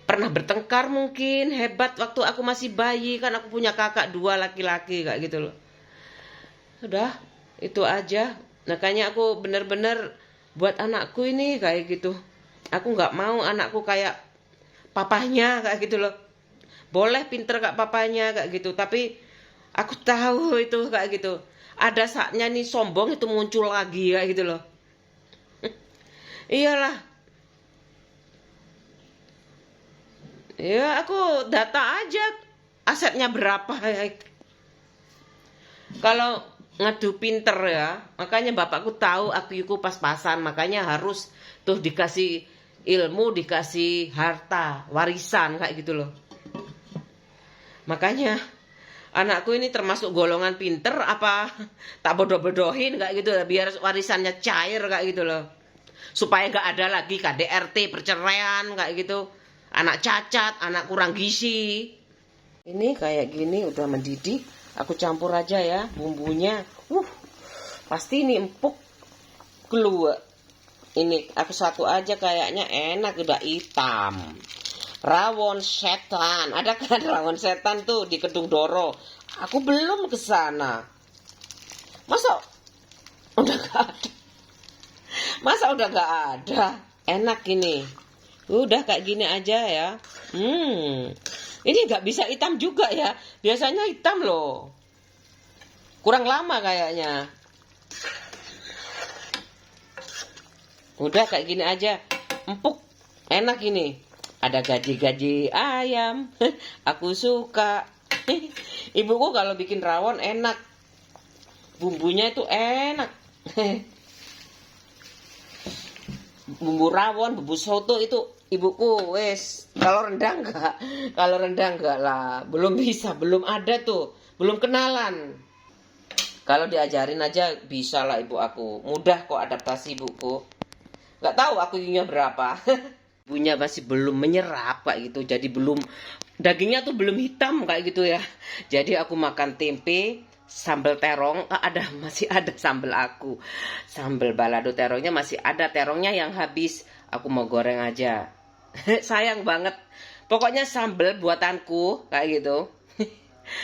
pernah bertengkar mungkin hebat waktu aku masih bayi kan, aku punya kakak 2 laki-laki kayak gitu loh. Udah itu aja. Makanya aku bener-bener buat anakku ini kayak gitu. Aku nggak mau anakku kayak papanya kayak gitu loh. Boleh pinter kayak papanya kayak gitu, tapi aku tahu itu kayak gitu. Ada saatnya nih sombong itu muncul lagi kayak gitu loh. Iyalah. Ya aku data aja asetnya berapa ya. Kalau ngadu pinter ya, makanya bapakku tahu aku pas-pasan, makanya harus tuh dikasih ilmu, dikasih harta warisan kayak gitu loh. Makanya anakku ini termasuk golongan pinter apa tak bodoh-bodohin kayak gitu loh, biar warisannya cair kayak gitu loh, supaya nggak ada lagi KDRT perceraian kayak gitu, anak cacat, anak kurang gizi. Ini kayak gini udah mendidih. Aku campur aja ya bumbunya. Pasti ini empuk keluar. Ini aku satu aja kayaknya enak, udah hitam. Rawon setan. Ada kan rawon setan tuh di Kedung Doro? Aku belum ke sana. Masa udah gak ada? Masa udah gak ada? Enak ini. Udah kayak gini aja ya. Ini nggak bisa hitam juga ya. Biasanya hitam loh. Kurang lama kayaknya. Udah kayak gini aja. Empuk. Enak ini. Ada gaji-gaji ayam. Aku suka. Ibuku kalau bikin rawon enak. Bumbunya itu enak. Bumbu rawon, bumbu soto itu ibuku wes. Kalau rendang enggak lah, belum bisa, belum ada tuh, belum kenalan. Kalau diajarin aja bisa lah ibu aku, mudah kok adaptasi ibuku. Nggak tahu aku ininya berapa. Ibunya masih belum menyerap kayak gitu, jadi belum, dagingnya tuh belum hitam kayak gitu ya. Jadi aku makan tempe, sambal terong, masih ada sambal aku. Sambal balado terongnya masih ada, terongnya yang habis. Aku mau goreng aja. Sayang banget. Pokoknya sambal buatanku kayak gitu.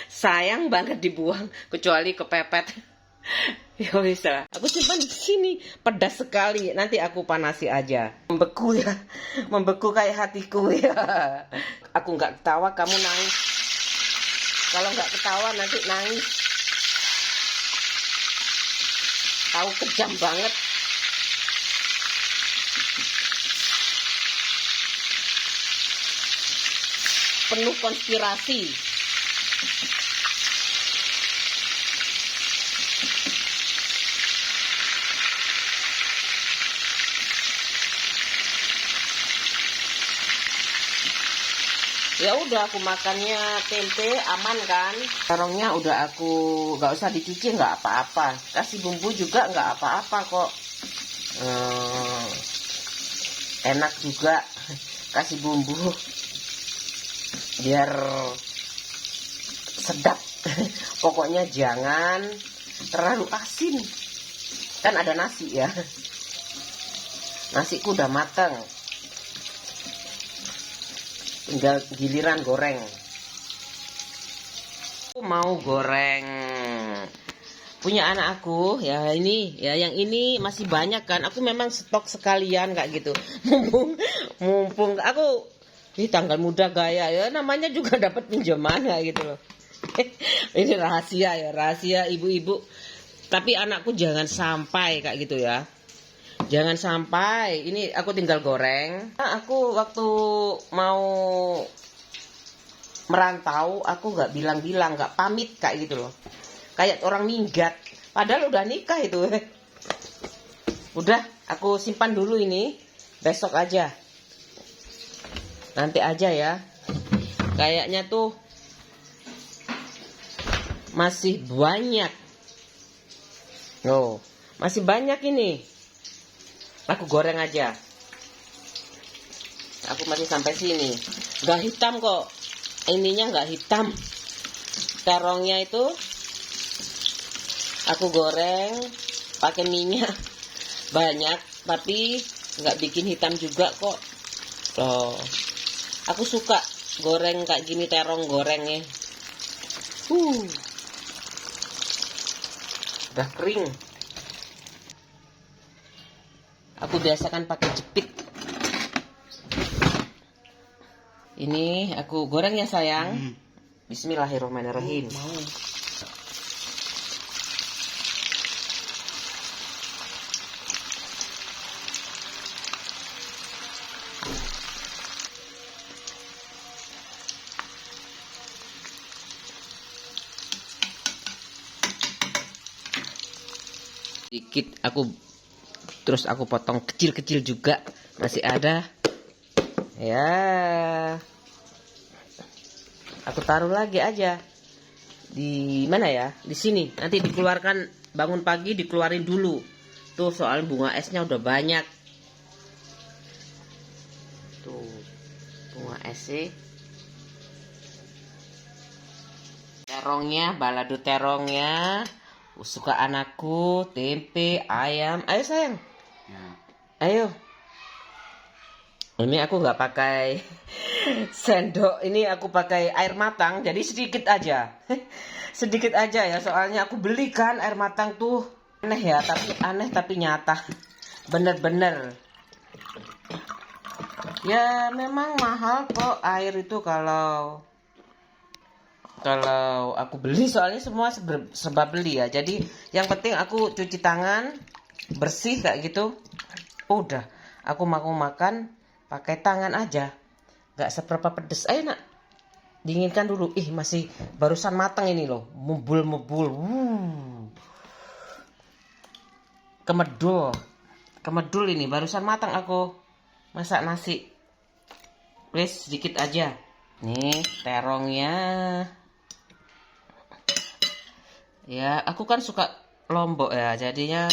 Sayang banget dibuang, kecuali kepepet. Ya wis lah. Aku simpan di sini, pedas sekali. Nanti aku panasi aja. Membeku ya. Membeku kayak hatiku ya. Aku nggak ketawa, kamu nangis. Kalau nggak ketawa nanti nangis. tahu kejam banget. Penuh konspirasi. Ya udah, aku makannya tempe aman kan. Terongnya udah aku nggak usah dicuci, nggak apa-apa. Kasih bumbu juga nggak apa-apa kok. Enak juga kasih bumbu biar sedap. Pokoknya jangan terlalu asin. Kan ada nasi ya. Nasiku udah mateng. Tinggal giliran goreng. Aku mau goreng punya anak aku ya, ini ya, yang ini masih banyak kan. Aku memang stok sekalian kayak gitu. Mumpung aku ini tanggal muda gaya ya, namanya juga dapat pinjaman kayak gitu loh. Ini rahasia ya, rahasia ibu-ibu. Tapi anakku jangan sampai kayak gitu ya. Jangan sampai. Ini aku tinggal goreng. Aku waktu mau merantau, aku nggak bilang-bilang, nggak pamit kayak gitu loh. Kayak orang minggat. Padahal udah nikah itu. Udah, aku simpan dulu ini. Besok aja. Nanti aja ya. Kayaknya tuh masih banyak. Oh, masih banyak ini. Aku goreng aja. Aku masih sampai sini. Gak hitam kok. Ininya gak hitam. Terongnya itu aku goreng pakai minyak banyak, tapi gak bikin hitam juga kok. Loh, aku suka goreng kayak gini, terong gorengnya. Udah kering. Aku biasakan pakai jepit. Ini aku goreng ya sayang. Bismillahirrahmanirrahim. Sedikit terus aku potong kecil-kecil juga, masih ada ya. Aku taruh lagi aja di mana ya, di sini. Nanti dikeluarkan, bangun pagi dikeluarin dulu tuh, soal bunga esnya udah banyak tuh, bunga esnya. Terongnya, balado terongnya suka anakku, tempe, ayam. Ayo sayang, ayo. Ini aku nggak pakai sendok, ini aku pakai air matang, jadi sedikit aja. Sedikit aja ya, soalnya aku beli kan air matang tuh. Aneh tapi nyata. Bener-bener. Ya memang mahal kok air itu kalau aku beli, soalnya semua serba beli ya. Jadi yang penting aku cuci tangan bersih kayak gitu. Udah, aku mau makan pakai tangan aja, nggak seberapa pedes. Ayo nak, dinginkan dulu. Masih barusan matang ini loh, mebul. Kemedul ini barusan matang aku masak nasi. Wes sedikit aja. Nih terongnya. Ya, aku kan suka lombok ya, jadinya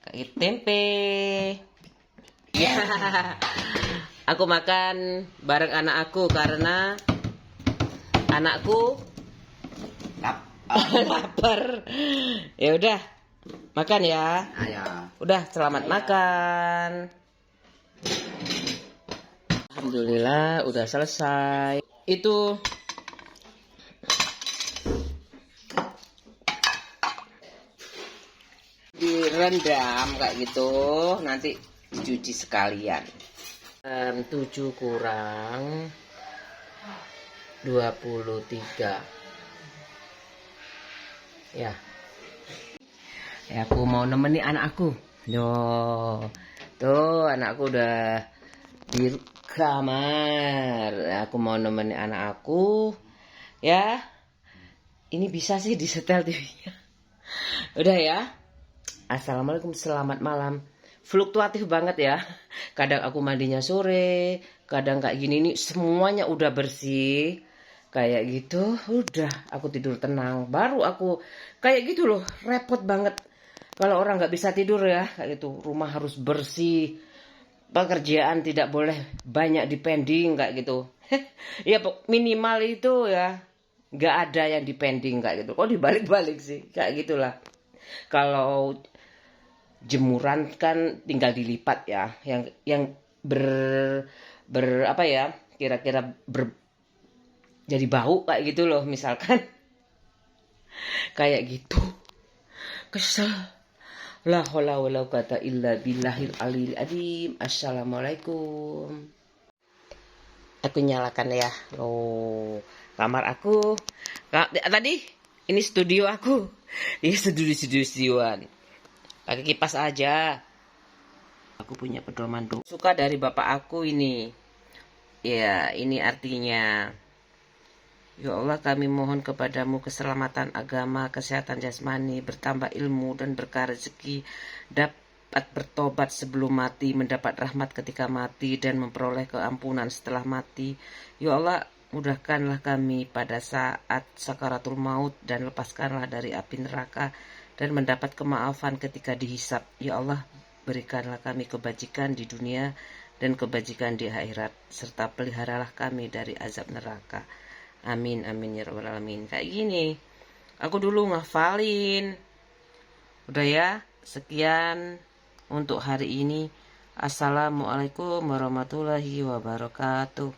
kayak tempe. Ya. Aku makan bareng anak aku karena anakku lapar. Ya udah, makan ya. Udah, selamat makan. Alhamdulillah udah selesai. Itu direndam kayak gitu, nanti dicuci sekalian. 7 kurang 23 ya. Ya, aku mau nemenin anak aku. Yo, tuh anakku udah di kamar. Aku mau nemenin anak aku. Ya, ini bisa sih disetel TV-nya. Udah ya. Assalamualaikum, selamat malam. Fluktuatif banget ya. Kadang aku mandinya sore, kadang kayak gini nih semuanya udah bersih. Kayak gitu, udah aku tidur tenang. Baru aku kayak gitu loh, repot banget. Kalau orang nggak bisa tidur ya, kayak gitu. Rumah harus bersih, pekerjaan tidak boleh banyak dipending kayak gitu. Ya minimal itu ya, nggak ada yang dipending kayak gitu. Kok dibalik-balik sih, kayak gitulah. Kalau jemuran kan tinggal dilipat ya, yang ber apa ya, kira-kira jadi bau kayak gitu loh, misalkan kayak gitu. Kesel. La haula wala quwata illa billahil aliyil azim. Assalamualaikum. Aku nyalakan ya. Oh, kamar aku. Tadi ini studio aku. Ini studioan. Pakai kipas aja. Aku punya pedoman doa. Suka dari bapak aku ini. Ya, ini artinya, ya Allah, kami mohon kepadamu keselamatan agama, kesehatan jasmani, bertambah ilmu dan berkah rezeki, dapat bertobat sebelum mati, mendapat rahmat ketika mati, dan memperoleh keampunan setelah mati. Ya Allah, mudahkanlah kami pada saat sakaratul maut, dan lepaskanlah dari api neraka, dan mendapat kemaafan ketika dihisap. Ya Allah, berikanlah kami kebajikan di dunia dan kebajikan di akhirat, serta peliharalah kami dari azab neraka. Amin, amin ya rabbal alamin. Kayak gini. Aku dulu ngafalin. Udah ya, sekian untuk hari ini. Assalamualaikum warahmatullahi wabarakatuh.